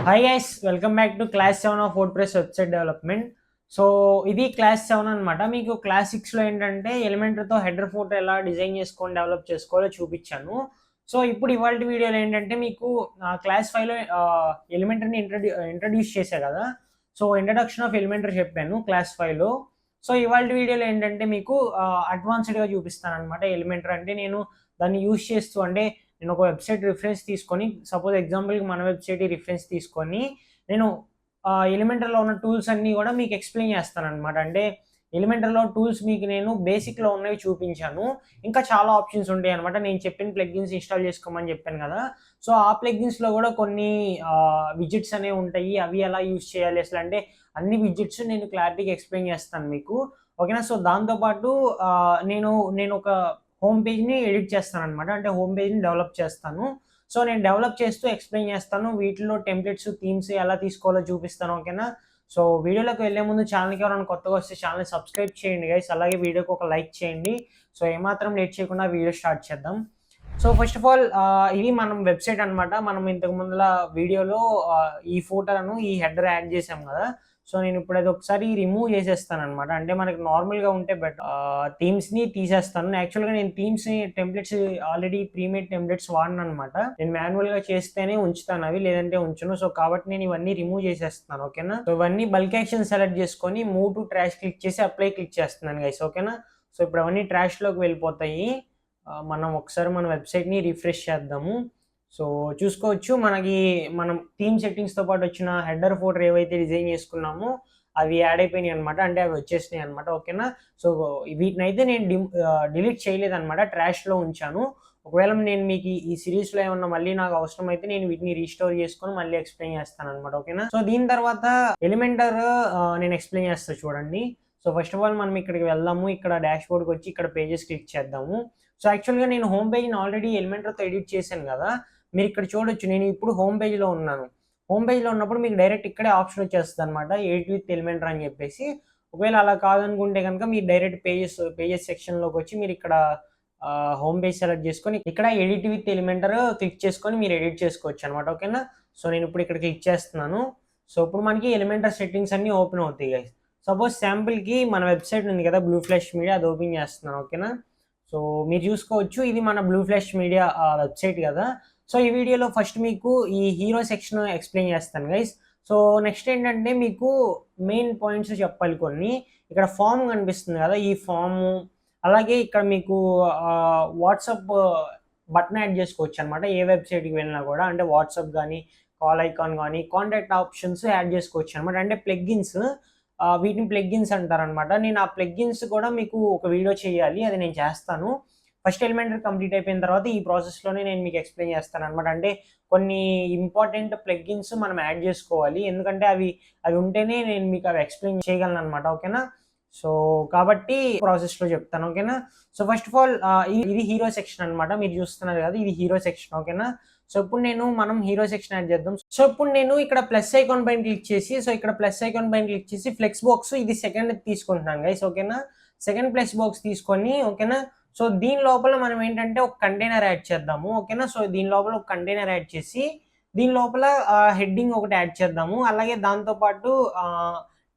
Hi guys, welcome back to class 7 of WordPress website development. So, ఇది class 7 అనమాట. మీకు class 6లో ఏంటంటే ఎలిమెంటర్‌తో header photo ఎలా డిజైన్ చేసుకొని డెవలప్ చేసుకోవాలో చూపిచ్చాను. సో, ఇప్పుడు ఇవాల్టి వీడియోలో ఏంటంటే మీకు క్లాస్ 5లో ఎలిమెంటర్‌ని ఇంట్రడ్యూస్ చేశా కదా! సో, ఇంట్రడక్షన్ ఆఫ్ ఎలిమెంటర్ చెప్పాను క్లాస్ 5లో. సో, ఇవాల్టి వీడియోలో ఏంటంటే మీకు అడ్వాన్స్‌డ్‌గా చూపిస్తాననమాట. ఎలిమెంటర్ అంటే నేను దాన్ని యూజ్ చేస్తూ అంటే నేను ఒక వెబ్‌సైట్ రిఫరెన్స్ తీసుకొని సపోజ్ ఎగ్జాంపుల్‌కి మన వెబ్‌సైట్ రిఫరెన్స్ తీసుకొని నేను ఎలిమెంటర్‌లో ఉన్న టూల్స్ అన్నీ గూడా మీకు ఎక్స్‌ప్లెయిన్ చేస్తాననమాట. అంటే ఎలిమెంటర్‌లో టూల్స్ మీకు నేను బేసిక్‌లో ఉన్నవి చూపించాను. ఇంకా చాలా ఆప్షన్స్ ఉంటాయనమాట. నేను చెప్పిన ప్లగిన్స్ ఇన్‌స్టాల్ చేసుకోమని చెప్పాను గదా! సో, ఆ ప్లగిన్స్‌లో గూడా కొన్ని విడ్జెట్స్ అనేవి ఉంటాయి. అవి ఎలా యూజ్ చేయాలి అసలంటే అన్ని విడ్జెట్స్ నేను క్లారిటీగా ఎక్స్‌ప్లెయిన్ చేస్తాను మీకు. ఓకేనా? సో, దాంతో పాటు నేనొక హోమ్ పేజ్‌ని ఎడిట్ చేస్తాననమాట. అంటే హోమ్ పేజ్‌ని డెవలప్ చేస్తాను. సో, నేను డెవలప్ చేస్తూ ఎక్స్‌ప్లెయిన్ చేస్తాను. వీటిలో టెంప్లెట్స్, థీమ్స్ ఎలా తీసుకోవాలో చూపిస్తాను. ఓకేనా? సో, వీడియోలోకి వెళ్ళే ముందు ఛానెల్‌కి ఎవరైనా కొత్తగా వస్తే ఛానెల్‌ని సబ్స్క్రైబ్ చేయండి గైస్. అలాగే వీడియోకి ఒక లైక్ చేయండి. సో, ఏమాత్రం లేట్ చేయకుండా వీడియో స్టార్ట్ చేద్దాం. సో, ఫస్ట్ ఆఫ్ ఆల్ ఇది మనం వెబ్‌సైట్ అనమాట. మనం ఇంతకు ముందుల వీడియోలో ఈ ఫోటోలను ఈ హెడర్ యాడ్ చేసాం గదా! సో, నేనిప్పుడు అది ఒకసారి రిమూవ్ చేసేస్తాననమాట. అంటే మనకి నార్మల్‌గా ఉంటే థీమ్స్‌ని తీసేస్తాను. యాక్చువల్‌గా నేను థీమ్స్‌ని టెంప్లెట్స్ ఆల్రెడీ ప్రీమేడ్ టెంప్లెట్స్ వాడననమాట. నేను మాన్యువల్‌గా చేస్తేనే ఉంచుతానవి. లేదంటే ఉంచను. సో, కాబట్టి నేను ఇవన్నీ రిమూవ్ చేసేస్తున్నాను. ఓకేనా? సో, ఇవన్నీ బల్క్ యాక్షన్ సెలెక్ట్ చేసుకొని మూవ్ టు ట్రాష్ క్లిక్ చేసి అప్లై క్లిక్ చేస్తున్నాను గైస్. ఓకేనా? సో, ఇప్పుడు అవన్నీ ట్రాష్‌లోకి వెళ్ళిపోతాయి. మనం ఒకసారి మన వెబ్‌సైట్‌ని రిఫ్రెష్ చేద్దాము. సో, చూసుకోవచ్చు మనం థీమ్ సెట్టింగ్స్‌తో పాటు వచ్చిన హెడర్ ఫోల్డర్ ఏవైతే డిజైన్ చేసుకున్నామో అవి యాడ్ అయిపోయినాయన్నమాట. అంటే అవి వచ్చేసినాయన్నమాట. ఓకేనా? సో, వీటినైతే నేను డిలీట్ చేయలేదన్నమాట. ట్రాష్‌లో ఉంచాను. ఒకవేళ నేను మీకు ఈ సీరీస్‌లో ఏమన్నా మళ్ళీ నాకు అవసరమైతే నేను వీటిని రీస్టోర్ చేసుకొని మళ్ళీ ఎక్స్‌ప్లెయిన్ చేస్తానన్నమాట. ఓకేనా? సో, దీని తర్వాత ఎలిమెంటర్ నేను ఎక్స్‌ప్లెయిన్ చేస్తా చూడండి. సో, ఫస్ట్ ఆఫ్ ఆల్ మనం ఇక్కడికి వెళ్దాము. ఇక్కడ డాష్‌బోర్డ్‌కొచ్చి ఇక్కడ పేజెస్ క్లిక్ చేద్దాము. సో, యాక్చువల్‌గా నేను హోమ్ పేజ్‌ని ఆల్రెడీ ఎలిమెంటర్‌తో ఎడిట్ చేశాను గదా! మీరిక్కడ చూడొచ్చు. నేను ఇప్పుడు హోమ్ పేజ్‌లో ఉన్నాను. హోమ్ పేజ్‌లో ఉన్నప్పుడు మీకు డైరెక్ట్ ఇక్కడే ఆప్షన్ వచ్చేస్తదనమాట. ఎడిట్ విత్ ఎలిమెంటర్ అని జెప్పేసి. ఒకవేళ అలా కాదనుకుంటే గనుక మీరు డైరెక్ట్ పేజెస్ సెక్షన్‌లోకొచ్చి మీరిక్కడ హోమ్ పేజ్ సెలెక్ట్ జేసుకొని ఇక్కడ ఎడిట్ విత్ ఎలిమెంటర్ క్లిక్ చేసుకొని మీరు ఎడిట్ చేసుకోవచ్చనమాట. ఓకేనా? సో, నేనిప్పుడు ఇక్కడ క్లిక్ చేస్తున్నాను. సో, ఇప్పుడు మనకి ఎలిమెంటర్ సెట్టింగ్స్ అన్నీ ఓపెన్ అవుతాయి గైస్. సపోజ్ శాంపుల్‌కి మన వెబ్‌సైట్ ఉంది కదా! బ్లూ ఫ్లాష్ మీడియా అది ఓపెన్ చేస్తున్నాను. ఓకేనా? సో, మీరు చూసుకోవచ్చు. ఇది మన బ్లూ ఫ్లాష్ మీడియా వెబ్‌సైట్ గదా! సో, ఈ వీడియోలో ఫస్ట్ మీకు ఈ హీరో సెక్షన్ ఎక్స్‌ప్లెయిన్ చేస్తాను గైస్. సో, నెక్స్ట్ ఏంటంటే మీకు మెయిన్ పాయింట్స్ చెప్పాలి కొన్ని. ఇక్కడ ఫార్మ్ కనిపిస్తుంది గదా! ఈ ఫార్ము అలాగే ఇక్కడ మీకు వాట్సాప్ బటన్ యాడ్ చేసుకోవచ్చనమాట. ఏ వెబ్‌సైట్‌కి వెళ్ళినా గూడా. అంటే వాట్సాప్ గానీ, కాల్ ఐకాన్ గానీ, కాంటాక్ట్ ఆప్షన్స్ యాడ్ చేసుకోవచ్చనమాట. అంటే ప్లగిన్స్ వీటిని ప్లగిన్స్ అంటారనమాట. నేను ఆ ప్లగిన్స్ కూడా మీకు ఒక వీడియో చేయాలి. అది నేను చేస్తాను. ఫస్ట్ ఎలిమెంటరీ కంప్లీట్ అయిపోయిన తర్వాత ఈ ప్రాసెస్‌లోనే నేను మీకు ఎక్స్‌ప్లెయిన్ చేస్తాననమాట. అంటే కొన్ని ఇంపార్టెంట్ ప్లగిన్స్ మనం యాడ్ చేసుకోవాలి. ఎందుకంటే అవి ఉంటేనే నేను మీకు అవి ఎక్స్‌ప్లెయిన్ చేయగలననమాట. ఓకేనా? సో, కాబట్టి ప్రాసెస్‌లో చెప్తాను. ఓకేనా? సో, ఫస్ట్ ఆఫ్ ఆల్ ఇది హీరో సెక్షన్ అనమాట. మీరు చూస్తున్నారు కదా! ఇది హీరో సెక్షన్. ఓకేనా? సో, ఇప్పుడు మనం హీరో సెక్షన్ యాడ్ చేద్దాం. సో, ఇప్పుడు నేను ఇక్కడ ప్లస్ ఐకాన్ పైన క్లిక్ చేసి ఇక్కడ ప్లస్ ఐకాన్ పైన క్లిక్ చేసి ఫ్లెక్స్ బాక్స్ ఇది సెకండ్ తీసుకుంటున్నాను గైస్. ఓకేనా? సెకండ్ ప్లస్ బాక్స్ తీసుకొని ఓకేనా? సో, దీని లోపల మనం ఏంటంటే ఒక కంటైనర్ యాడ్ చేద్దాము. ఓకేనా? సో, దీని లోపల ఒక కంటైనర్ యాడ్ చేసి దీని లోపల హెడ్డింగ్ ఒకటి యాడ్ చేద్దాము. అలాగే దాంతో పాటు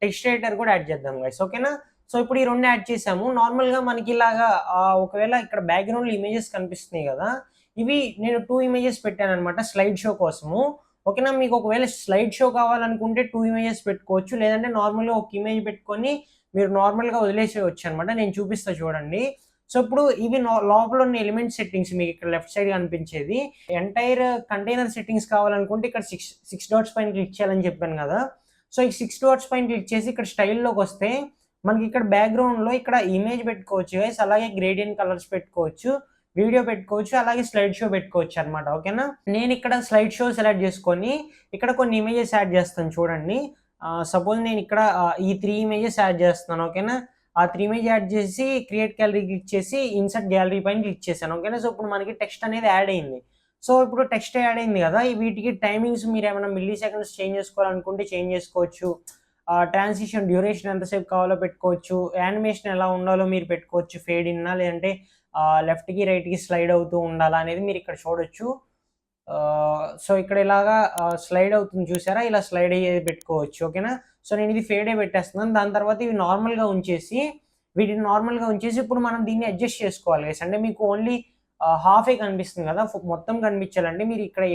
టెక్స్ట్ ఎడిటర్ కూడా యాడ్ చేద్దాం గైస్. ఓకేనా? సో, ఇప్పుడు ఈ 2 యాడ్ చేసాము. నార్మల్‌గా మనకిలాగా ఒకవేళ ఇక్కడ బ్యాక్‌గ్రౌండ్‌లో ఇమేజెస్ కనిపిస్తున్నాయి గదా! ఇవి నేను 2 ఇమేజెస్ పెట్టాననమాట స్లైడ్ షో కోసము. ఓకేనా? మీకు ఒకవేళ స్లైడ్ షో కావాలనుకుంటే 2 ఇమేజెస్ పెట్టుకోవచ్చు. లేదంటే నార్మల్‌గా ఒక ఇమేజ్ పెట్టుకొని మీరు నార్మల్‌గా వదిలేసేయొచ్చనమాట. నేను చూపిస్తా చూడండి. సో, ఇప్పుడు ఇవి లోపల ఉన్న ఎలిమెంట్ సెట్టింగ్స్ మీకిక్కడ లెఫ్ట్ సైడ్ కనిపించేది. ఎంటైర్ కంటైనర్ సెట్టింగ్స్ కావాలనుకుంటే ఇక్కడ 6 డాట్స్ పైన క్లిక్ చేయాలని చెప్పాను గదా! సో, ఈ 6 డాట్స్ పైన క్లిక్ చేసి ఇక్కడ స్టైల్‌లోకొస్తే మనకిక్కడ బ్యాక్‌గ్రౌండ్‌లో ఇక్కడ ఇమేజ్ పెట్టుకోవచ్చు గైస్. అలాగే గ్రేడియంట్ కలర్స్ పెట్టుకోవచ్చు. వీడియో పెట్టుకోవచ్చు. అలాగే స్లైడ్ షో పెట్టుకోవచ్చనమాట. ఓకేనా? నేనిక్కడ స్లైడ్ షో సెలెక్ట్ చేసుకొని, ఇక్కడ కొన్ని ఇమేజెస్ యాడ్ చేస్తాను చూడండి. సపోజ్ నేనిక్కడ ఈ 3 ఇమేజెస్ యాడ్ చేస్తున్నాను. ఓకేనా? ఆ 3 ఇమేజ్ యాడ్ చేసి క్రియేట్ గ్యాలరీ క్లిక్ చేసి ఇన్సర్ట్ గ్యాలరీ పైన క్లిక్ చేశాను. ఓకేనా? సో, ఇప్పుడు మనకి టెక్స్ట్ అనేది యాడ్ అయింది. సో, ఇప్పుడు టెక్స్ట్ యాడ్ అయింది గదా! వీటికి టైమింగ్స్ మీరేమైనా మిల్లీ సెకండ్స్ చేంజ్ చేసుకోవాలనుకుంటే చేంజ్ చేసుకోవచ్చు. ట్రాన్సిషన్ డ్యూరేషన్ ఎంతసేపు కావాలో పెట్టుకోవచ్చు. యానిమేషన్ ఎలా ఉండాలో మీరు పెట్టుకోవచ్చు. ఫేడ్ ఇన్నా లేదంటే లెఫ్ట్‌కి, రైట్‌కి స్లైడ్ అవుతూ ఉండాలా అనేది మీరిక్కడ చూడొచ్చు. సో ఇక్కడ ఇలాగా స్లైడ్ అవుతుంది చూసారా? ఇలా స్లైడ్ అయ్యేది పెట్టుకోవచ్చు. ఓకేనా? సో నేను ఇది ఫేడ్ అయ్యి పెట్టేస్తున్నాను. దాని తర్వాత ఇవి నార్మల్‌గా ఉంచేసి, వీటిని నార్మల్‌గా ఉంచేసి ఇప్పుడు మనం దీన్ని అడ్జస్ట్ చేసుకోవాలి గైస్. అంటే మీకు ఓన్లీ హాఫే కనిపిస్తుంది కదా! మొత్తం కనిపించాలంటే మీరు ఇక్కడ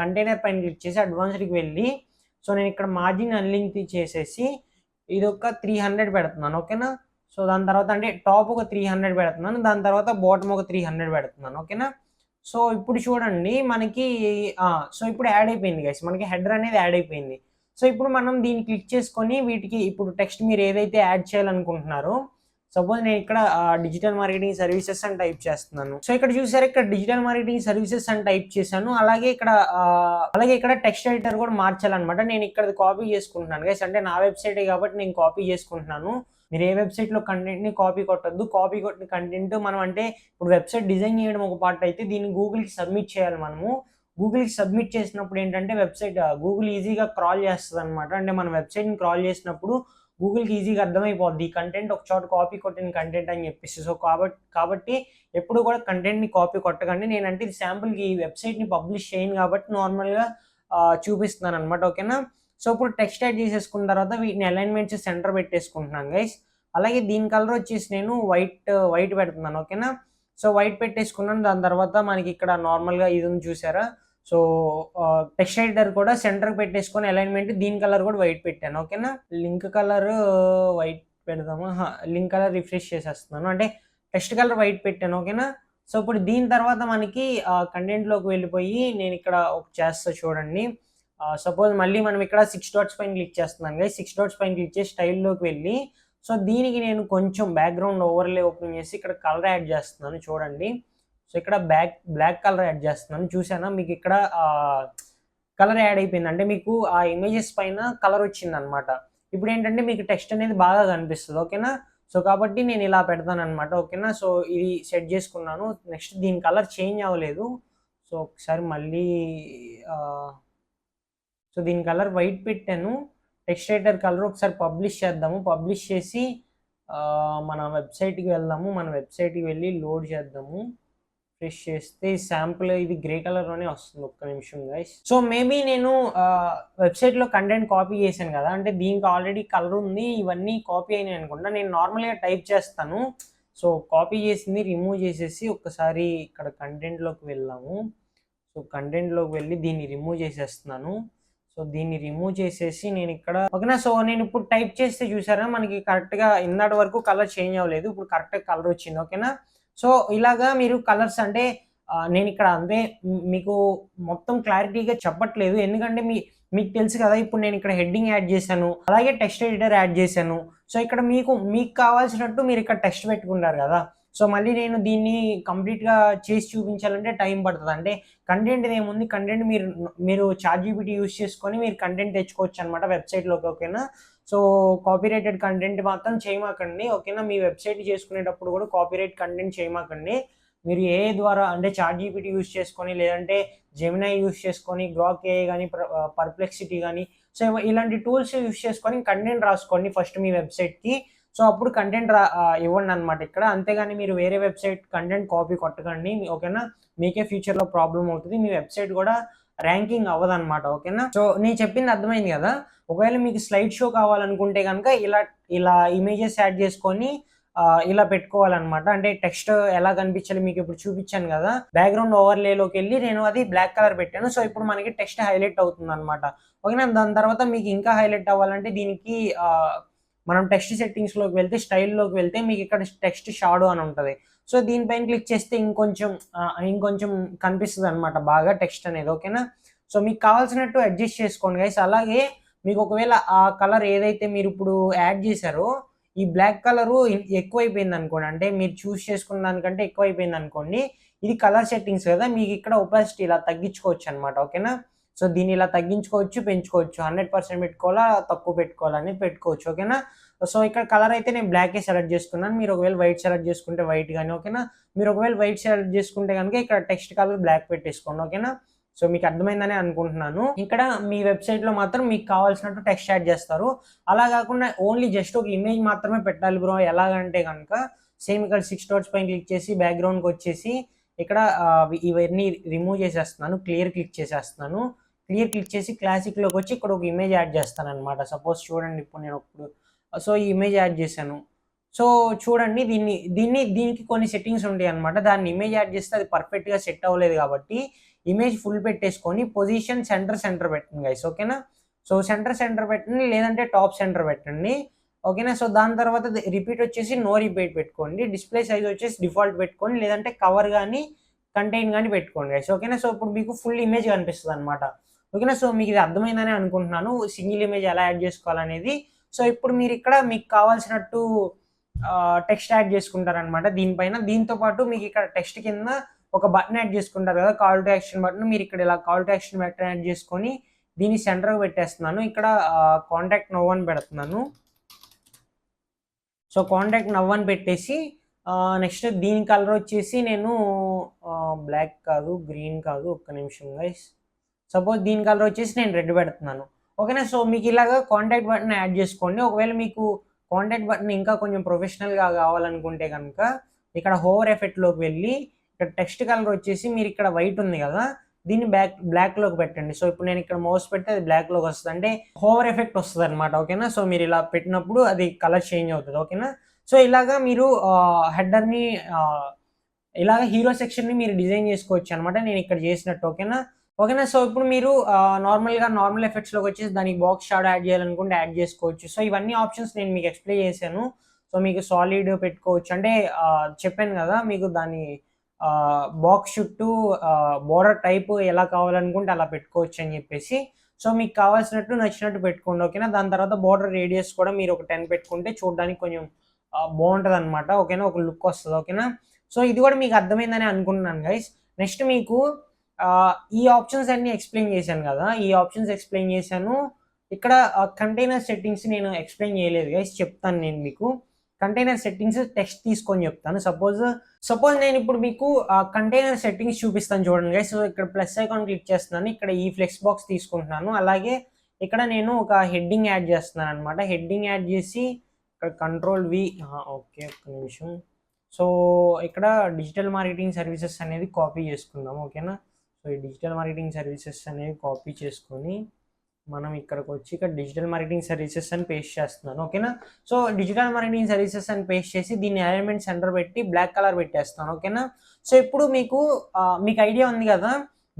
కంటైనర్ పైన క్లిక్ చేసి అడ్వాన్స్డ్‌కి వెళ్ళి, సో నేను ఇక్కడ మార్జిన్ అన్లింక్ చేసేసి ఇదొక 300 పెడుతున్నాను. ఓకేనా? సో దాని తర్వాత అంటే టాప్ ఒక 300 పెడుతున్నాను. దాని తర్వాత బాటమ్ ఒక 300 పెడుతున్నాను. ఓకేనా? సో ఇప్పుడు చూడండి మనకి సో ఇప్పుడు యాడ్ అయిపోయింది గైస్. మనకి హెడర్ అనేది యాడ్ అయిపోయింది. సో ఇప్పుడు మనం దీన్ని క్లిక్ చేసుకొని వీటికి ఇప్పుడు టెక్స్ట్ మీరు ఏదైతే యాడ్ చేయాలనుకుంటున్నారో, సపోజ్ నేను ఇక్కడ డిజిటల్ మార్కెటింగ్ సర్వీసెస్ అని టైప్ చేస్తున్నాను. సో ఇక్కడ చూసారా, ఇక్కడ డిజిటల్ మార్కెటింగ్ సర్వీసెస్ అని టైప్ చేశాను. అలాగే ఇక్కడ టెక్స్ట్ ఎడిటర్ కూడా మార్చాలన్నమాట. నేను ఇక్కడ కాపీ చేసుకుంటున్నాను గైస్. అంటే నా వెబ్సైటే కాబట్టి నేను కాపీ చేసుకుంటున్నాను. మీరు ఏ వెబ్సైట్‌లో కంటెంట్‌ని కాపీ కొట్టొద్దు. కాపీ కొట్టిన కంటెంట్ మనం అంటే ఇప్పుడు వెబ్సైట్ డిజైన్ చేయడం ఒక పార్ట్ అయితే దీన్ని గూగుల్‌కి సబ్మిట్ చేయాలి మనము. గూగుల్‌కి సబ్మిట్ చేసినప్పుడు ఏంటంటే వెబ్సైట్ గూగుల్ ఈజీగా క్రాల్ చేస్తదనమాట. అంటే మన వెబ్సైట్‌ని క్రాల్ చేసినప్పుడు గూగుల్‌కి ఈజీగా అర్థమైపోద్ది. ఈ కంటెంట్ ఒక చోట కాపీ కొట్టిన కంటెంట్ అని చెప్పేసి. సో కాబట్టి ఎప్పుడు కూడా కంటెంట్‌ని కాపీ కొట్టకండి. నేనంటే ఇది శాంపుల్‌కి ఈ వెబ్సైట్‌ని పబ్లిష్ చేయను కాబట్టి నార్మల్‌గా చూపిస్తున్నాననమాట. ఓకేనా? సో ఇప్పుడు టెక్స్ట్ యాడ్ చేసేసుకున్న తర్వాత వీటిని అలైన్మెంట్స్ సెంటర్ పెట్టేసుకుంటున్నాను గైస్. అలాగే దీని కలర్ వచ్చేసి నేను వైట్ పెడుతున్నాను. ఓకేనా? సో వైట్ పెట్టేసుకున్నాను. దాని తర్వాత మనకి ఇక్కడ నార్మల్‌గా ఇది ఉంది చూసారా? సో టెక్స్ట్ ఎడిటర్ కూడా సెంటర్‌కి పెట్టేసుకొని అలైన్మెంట్ దీని కలర్ కూడా వైట్ పెట్టాను. ఓకేనా? లింక్ కలర్ వైట్ పెడదామా? లింక్ కలర్ రిఫ్రెష్ చేసేస్తున్నాను. అంటే టెక్స్ట్ కలర్ వైట్ పెట్టాను. ఓకేనా? సో ఇప్పుడు దీని తర్వాత మనకి కంటెంట్‌లోకి వెళ్ళిపోయి నేను ఇక్కడ చేస్తా చూడండి. సపోజ్ మళ్ళీ మనం ఇక్కడ 6 డాట్స్ పైన క్లిక్ చేస్తున్నాను గైస్. 6 డాట్స్ పైన క్లిక్ చేసి స్టైల్‌లోకి వెళ్ళి, సో దీనికి నేను కొంచెం బ్యాక్‌గ్రౌండ్ ఓవర్‌లే ఓపెన్ చేసి ఇక్కడ కలర్ యాడ్ చేస్తున్నాను చూడండి. సో ఇక్కడ బ్లాక్ కలర్ యాడ్ చేస్తున్నాను. చూసారా మీకు ఇక్కడ కలర్ యాడ్ అయిపోయింది. అంటే మీకు ఆ ఇమేజెస్ పైన కలర్ వచ్చిందనమాట. ఇప్పుడు ఏంటంటే మీకు టెక్స్ట్ అనేది బాగా కనిపిస్తది. ఓకేనా? సో కాబట్టి నేను ఇలా పెడతాననమాట. ఓకేనా? సో ఇది సెట్ చేసుకున్నాను. నెక్స్ట్ దీని కలర్ చేంజ్ అవ్వలేదు. సో ఒకసారి మళ్ళీ సో దీని కలర్ వైట్ పెట్టాను. టెక్స్ట్ ఎడిటర్ కలర్ ఒకసారి పబ్లిష్ చేద్దాము. పబ్లిష్ చేసి మన వెబ్సైట్‌కి వెళ్దాము. మన వెబ్సైట్‌కి వెళ్ళి లోడ్ చేద్దాము. రిఫ్రెష్ చేస్తే శాంపుల్ ఇది గ్రే కలర్‌లోనే వస్తుంది. ఒక్క నిమిషం గైస్. సో మేబీ నేను వెబ్సైట్‌లో కంటెంట్ కాపీ చేశాను కదా! అంటే దీనికి ఆల్రెడీ కలర్ ఉంది. ఇవన్నీ కాపీ అయినాయి అనుకుంటా. నేను నార్మల్‌గా టైప్ చేస్తాను. సో కాపీ చేసింది రిమూవ్ చేసేసి ఒక్కసారి ఇక్కడ కంటెంట్‌లోకి వెళ్దాము. సో కంటెంట్‌లోకి వెళ్ళి దీన్ని రిమూవ్ చేసేస్తున్నాను. సో దీన్ని రిమూవ్ చేసేసి నేను ఇక్కడ ఓకేనా? సో నేను ఇప్పుడు టైప్ చేస్తే చూసారా మనకి కరెక్ట్‌గా ఇందాటి వరకు కలర్ చేంజ్ అవ్వలేదు. ఇప్పుడు కరెక్ట్‌గా కలర్ వచ్చింది. ఓకేనా? సో ఇలాగా మీరు కలర్స్ అంటే నేను ఇక్కడ అంటే మీకు మొత్తం క్లారిటీగా చెప్పట్లేదు. ఎందుకంటే మీకు తెలుసు కదా! ఇప్పుడు నేను ఇక్కడ హెడ్డింగ్ యాడ్ చేశాను. అలాగే టెక్స్ట్ ఎడిటర్ యాడ్ చేశాను. సో ఇక్కడ మీకు కావాల్సినట్టు మీరు ఇక్కడ టెక్స్ట్ పెట్టుకుంటారు కదా! సో మళ్ళీ నేను దీన్ని కంప్లీట్‌గా చేసి చూపించాలంటే టైం పడతది. అంటే కంటెంట్ ఏముంది, కంటెంట్ మీరు చాట్‌జీపీటీ యూజ్ చేసుకొని మీరు కంటెంట్ తెచ్చుకోవచ్చనమాట వెబ్సైట్‌లోకి. ఓకేనా? సో కాపీరైటెడ్ కంటెంట్ మాత్రం చేయమాకండి. ఓకేనా? మీ వెబ్సైట్ చేసుకునేటప్పుడు కూడా కాపీరైట్ కంటెంట్ చేయమాకండి. మీరు ఏఐ ద్వారా అంటే చాట్‌జీపీటీ యూజ్ చేసుకొని, లేదంటే జెమినై యూజ్ చేసుకొని, గ్రాక్ ఏఐ గాని, పర్ప్లెక్సిటీ గాని, సో ఇలాంటి టూల్స్ యూజ్ చేసుకొని కంటెంట్ రాసుకోండి ఫస్ట్ మీ వెబ్సైట్‌కి. సో అప్పుడు కంటెంట్ ఇవ్వండనమాట ఇక్కడ. అంతేగాని మీరు వేరే వెబ్సైట్ కంటెంట్ కాపీ కొట్టకండి. ఓకేనా? మీకే ఫ్యూచర్‌లో ప్రాబ్లమ్ అవుతది. మీ వెబ్సైట్ కూడా ర్యాంకింగ్ అవ్వదనమాట. ఓకేనా? సో నేను చెప్పింది అర్థమైంది కదా! ఒకవేళ మీకు స్లైడ్ షో కావాలనుకుంటే గనక ఇలా ఇమేజెస్ యాడ్ చేసుకొని ఇలా పెట్టుకోవాలనమాట. అంటే టెక్స్ట్ ఎలా కనిపించాలి మీకు ఇప్పుడు చూపించాను కదా! బ్యాక్‌గ్రౌండ్ ఓవర్‌లేలోకెళ్ళి నేను అది బ్లాక్ కలర్ పెట్టాను. సో ఇప్పుడు మనకి టెక్స్ట్ హైలైట్ అవుతుందనమాట. ఓకేనా? దాని తర్వాత మీకు ఇంకా హైలైట్ అవ్వాలంటే దీనికి మనం టెక్స్ట్ సెట్టింగ్స్‌లోకి వెళ్తే, స్టైల్‌లోకి వెళ్తే మీకు ఇక్కడ టెక్స్ట్ షాడో అని ఉంటది. సో దీనిపైన క్లిక్ చేస్తే ఇంకొంచెం కనిపిస్తదనమాట బాగా టెక్స్ట్ అనేది. ఓకేనా? సో మీకు కావాల్సినట్టు అడ్జస్ట్ చేసుకోండి గైస్. అలాగే మీకు ఒకవేళ ఆ కలర్ ఏదైతే మీరిప్పుడు యాడ్ చేశారో, ఈ బ్లాక్ కలరు ఎక్కువైపోయిందనుకోండి, అంటే మీరు చూజ్ చేసుకున్న దానికంటే ఎక్కువైపోయిందనుకోండి, ఇది కలర్ సెట్టింగ్స్ కదా! మీకు ఇక్కడ ఒపాసిటీ ఇలా తగ్గించుకోవచ్చనమాట. ఓకేనా? సో దీన్ని ఇలా తగ్గించుకోవచ్చు, పెంచుకోవచ్చు. 100% పెట్టుకోవాలా, తక్కువ పెట్టుకోవాలా అనేది పెట్టుకోవచ్చు. ఓకేనా? సో ఇక్కడ కలర్ అయితే నేను బ్లాకే సెలెక్ట్ చేసుకున్నాను. మీరు ఒకవేళ వైట్ సెలెక్ట్ చేసుకుంటే వైట్ గాని, ఓకేనా? మీరు ఒకవేళ వైట్ సెలెక్ట్ చేసుకుంటే గనుక ఇక్కడ టెక్స్ట్ కలర్ బ్లాక్ పెట్టేసుకోండి. ఓకేనా? సో మీకు అర్థమైందని అనుకుంటున్నాను. ఇక్కడ మీ వెబ్సైట్‌లో మాత్రం మీకు కావాల్సినట్టు టెక్స్ట్ యాడ్ చేస్తారు. అలా కాకుండా ఓన్లీ జస్ట్ ఒక ఇమేజ్ మాత్రమే పెట్టాలి బ్రో ఎలాగంటే గనక సేమ్ ఇక్కడ 6 డాట్స్ పైన క్లిక్ చేసి బ్యాక్‌గ్రౌండ్‌కొచ్చేసి ఇక్కడ ఇవన్నీ రిమూవ్ చేసేస్తున్నాను, క్లియర్ క్లిక్ చేసేస్తున్నాను. క్లియర్ క్లిక్ చేసి క్లాసిక్లోకి వచ్చి ఇక్కడ ఒక ఇమేజ్ యాడ్ చేస్తాను అనమాట. సపోజ్ చూడండి, ఇప్పుడు నేను సో ఈ ఇమేజ్ యాడ్ చేశాను. సో చూడండి, దీనికి కొన్ని సెట్టింగ్స్ ఉంటాయి అనమాట. దాన్ని ఇమేజ్ యాడ్ చేస్తే అది పర్ఫెక్ట్గా సెట్ అవ్వలేదు కాబట్టి ఇమేజ్ ఫుల్ పెట్టేసుకొని పొజిషన్ సెంటర్ పెట్టండి గైస్, ఓకేనా. సో సెంటర్ పెట్టండి, లేదంటే టాప్ సెంటర్ పెట్టండి, ఓకేనా. సో దాని తర్వాత రిపీట్ వచ్చేసి నో రిపీట్ పెట్టుకోండి. డిస్ప్లే సైజ్ వచ్చేసి డిఫాల్ట్ పెట్టుకోండి, లేదంటే కవర్ కానీ కంటైన్ కానీ పెట్టుకోండి గైస్, ఓకేనా. సో ఇప్పుడు మీకు ఫుల్ ఇమేజ్ కనిపిస్తుంది అనమాట, ఓకేనా. సో మీకు ఇది అర్థమైందని అనుకుంటున్నాను, సింగిల్ ఇమేజ్ ఎలా యాడ్ చేసుకోవాలనేది. సో ఇప్పుడు మీరు ఇక్కడ మీకు కావాల్సినట్టు టెక్స్ట్ యాడ్ చేసుకుంటారనమాట దీనిపైన. దీంతో పాటు మీకు ఇక్కడ టెక్స్ట్ కింద ఒక బటన్ యాడ్ చేసుకుంటారు కదా, కాల్ టు యాక్షన్ బటన్. మీరు ఇక్కడ ఇలా call to action button add చేసుకొని దీన్ని సెంటర్కి పెట్టేస్తున్నాను. ఇక్కడ కాంటాక్ట్ నౌ అని పెడుతున్నాను. సో కాంటాక్ట్ నౌ అని పెట్టేసి నెక్స్ట్ దీని కలర్ వచ్చేసి నేను బ్లాక్ కాదు, గ్రీన్ కాదు, ఒక్క నిమిషం గైస్. సపోజ్ దీని కలర్ వచ్చేసి నేను రెడ్ పెడుతున్నాను, ఓకేనా. సో మీకు ఇలాగా కాంటాక్ట్ బటన్ యాడ్ చేసుకోండి. ఒకవేళ మీకు కాంటాక్ట్ బటన్ ఇంకా కొంచెం ప్రొఫెషనల్గా కావాలనుకుంటే కనుక ఇక్కడ హోవర్ ఎఫెక్ట్లోకి వెళ్ళి ఇక్కడ టెక్స్ట్ కలర్ వచ్చేసి మీరు ఇక్కడ వైట్ ఉంది కదా, దీన్ని బ్లాక్లోకి పెట్టండి. సో ఇప్పుడు నేను ఇక్కడ మౌస్ పెడితే అది బ్లాక్లోకి వస్తుంది, అంటే హోవర్ ఎఫెక్ట్ వస్తుంది అనమాట, ఓకేనా. సో మీరు ఇలా పెట్టినప్పుడు అది కలర్ చేంజ్ అవుతుంది, ఓకేనా. సో ఇలాగా మీరు హెడర్ని ఇలాగ హీరో సెక్షన్ని మీరు డిజైన్ చేసుకోవచ్చు అనమాట, నేను ఇక్కడ చేసినట్టు, ఓకేనా. సో ఇప్పుడు మీరు నార్మల్ ఎఫెక్ట్స్లోకి వచ్చేసి దానికి బాక్స్ షాడో యాడ్ చేయాలనుకుంటే యాడ్ చేసుకోవచ్చు. సో ఇవన్నీ ఆప్షన్స్ నేను మీకు ఎక్స్ప్లెయిన్ చేశాను. సో మీకు సాలిడ్ పెట్టుకోవచ్చు, అంటే చెప్పాను కదా మీకు దాని బాక్స్ చుట్టూ బోర్డర్ టైప్ ఎలా కావాలనుకుంటే అలా పెట్టుకోవచ్చు అని చెప్పేసి. సో మీకు కావాల్సినట్టు నచ్చినట్టు పెట్టుకోండి, ఓకేనా. దాని తర్వాత బోర్డర్ రేడియస్ కూడా మీరు ఒక 10 పెట్టుకుంటే చూడడానికి కొంచెం బాగుంటుంది అనమాట, ఓకేనా, ఒక లుక్ వస్తుంది, ఓకేనా. సో ఇది కూడా మీకు అర్థమైందని అనుకుంటున్నాను గైస్. నెక్స్ట్ మీకు ఈ ఆప్షన్స్ అన్ని ఎక్స్ప్లెయిన్ చేశాను కదా, ఈ ఆప్షన్స్ ఎక్స్ప్లెయిన్ చేశాను. ఇక్కడ కంటైనర్ సెట్టింగ్స్ నేను ఎక్స్ప్లెయిన్ చేయలేదు గైస్, చెప్తాను నేను మీకు. కంటైనర్ సెట్టింగ్స్ టెక్స్ట్ తీసుకొని చెప్తాను. సపోజ్ నేను ఇప్పుడు మీకు కంటైనర్ సెట్టింగ్స్ చూపిస్తాను చూడండి గైస్. సో ఇక్కడ ప్లస్ ఐకాన్ క్లిక్ చేస్తున్నాను, ఇక్కడ ఈ ఫ్లెక్స్ బాక్స్ తీసుకుంటున్నాను. అలాగే ఇక్కడ నేను ఒక హెడ్డింగ్ యాడ్ చేస్తున్నాను అనమాట. హెడ్డింగ్ యాడ్ చేసి ఇక్కడ కంట్రోల్ వి, ఓకే, ఒక్క నిమిషం. సో ఇక్కడ డిజిటల్ మార్కెటింగ్ సర్వీసెస్ అనేది కాపీ చేసుకుందాం, ఓకేనా. సో ఈ డిజిటల్ మార్కెటింగ్ సర్వీసెస్ అనేది కాపీ చేసుకొని మనం ఇక్కడికి వచ్చి ఇక్కడ డిజిటల్ మార్కెటింగ్ సర్వీసెస్ అని పేస్ట్ చేస్తున్నాను, ఓకేనా. సో డిజిటల్ మార్కెటింగ్ సర్వీసెస్ అని పేస్ట్ చేసి దీన్ని ఎలిమెంట్ సెంటర్ పెట్టి బ్లాక్ కలర్ పెట్టేస్తాను, ఓకేనా. సో ఇప్పుడు మీకు ఐడియా ఉంది కదా,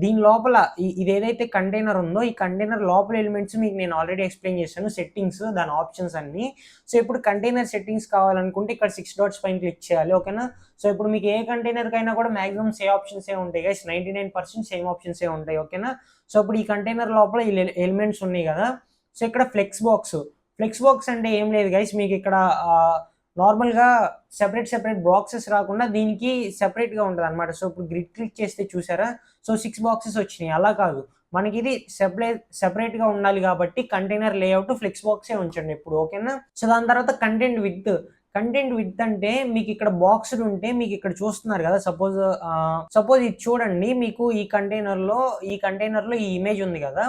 దీని లోపల ఇది ఏదైతే కంటైనర్ ఉందో ఈ కంటైనర్ లోపల ఎలిమెంట్స్ మీకు నేను ఆల్రెడీ ఎక్స్ప్లెయిన్ చేశాను, సెట్టింగ్స్, దాని ఆప్షన్స్ అన్ని. సో ఇప్పుడు కంటైనర్ సెట్టింగ్స్ కావాలనుకుంటే ఇక్కడ 6 డాట్స్ పైన క్లిక్ చేయాలి, ఓకేనా. సో ఇప్పుడు మీకు ఏ కంటైనర్కైనా కూడా మాక్సిమం సేమ్ ఆప్షన్సే ఉంటాయి గైస్, 99% సేమ్ ఆప్షన్సే ఉంటాయి, ఓకేనా. సో ఇప్పుడు ఈ కంటైనర్ లోపల ఈ ఎలిమెంట్స్ ఉన్నాయి కదా. సో ఇక్కడ ఫ్లెక్స్ బాక్స్ అంటే ఏం లేదు గైస్, మీకు ఇక్కడ నార్మల్గా సెపరేట్ బాక్సెస్ రాకుండా దీనికి సెపరేట్గా ఉంటుంది అనమాట. సో ఇప్పుడు గ్రిడ్ క్లిక్ చేస్తే చూసారా, సో 6 బాక్సెస్ వచ్చినాయి. అలా కాదు, మనకి ఇది సెపరేట్గా ఉండాలి కాబట్టి కంటైనర్ లేఅవుట్ ఫ్లెక్స్ బాక్సే ఉంచండి ఇప్పుడు, ఓకేనా. సో దాని తర్వాత కంటెంట్ విత్ అంటే మీకు ఇక్కడ బాక్స్డ్ ఉంటే మీకు ఇక్కడ చూస్తున్నారు కదా, సపోజ్ ఇది చూడండి, మీకు ఈ కంటైనర్లో ఈ ఇమేజ్ ఉంది కదా,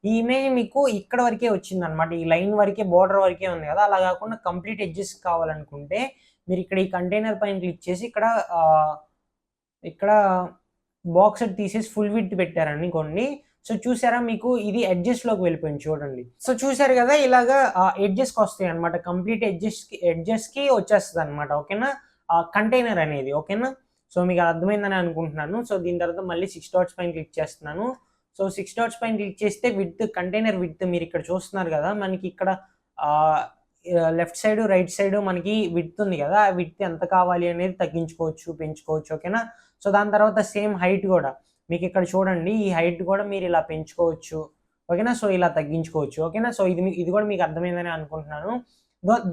ఈ ఇమేజ్ మీకు ఇక్కడ వరకే వచ్చింది అనమాట, ఈ లైన్ వరకే, బోర్డర్ వరకే ఉంది కదా. అలా కాకుండా కంప్లీట్ ఎడ్జెస్ కావాలనుకుంటే మీరు ఇక్కడ ఈ కంటైనర్ పైన క్లిక్ చేసి ఇక్కడ బాక్స్ తీసేసి ఫుల్ విడ్త్ పెట్టారనుకోండి. సో చూసారా, మీకు ఇది ఎడ్జెస్లోకి వెళ్ళిపోయింది చూడండి. సో చూసారు కదా, ఇలాగా ఎడ్జెస్కి వస్తాయి అనమాట, కంప్లీట్ ఎడ్జెస్కి వచ్చేస్తుంది అనమాట, ఓకేనా, కంటైనర్ అనేది, ఓకేనా. సో మీకు అర్థమైందని అనుకుంటున్నాను. సో దీని తర్వాత మళ్ళీ 6 డాట్స్ పైన క్లిక్ చేస్తున్నాను. సో 6 డాట్స్ పైన క్లిక్ చేస్తే కంటైనర్ విడ్త్ మీరు ఇక్కడ చూస్తున్నారు కదా, మనకి ఇక్కడ లెఫ్ట్ సైడ్ రైట్ సైడ్ మనకి విడ్త్ ఉంది కదా, ఆ విడ్త్ ఎంత కావాలి అనేది తగ్గించుకోవచ్చు, పెంచుకోవచ్చు, ఓకేనా. సో దాని తర్వాత సేమ్ హైట్ కూడా మీకు ఇక్కడ చూడండి, ఈ హైట్ కూడా మీరు ఇలా పెంచుకోవచ్చు, ఓకేనా. సో ఇలా తగ్గించుకోవచ్చు, ఓకేనా. సో ఇది కూడా మీకు అర్థమైందని అనుకుంటున్నాను.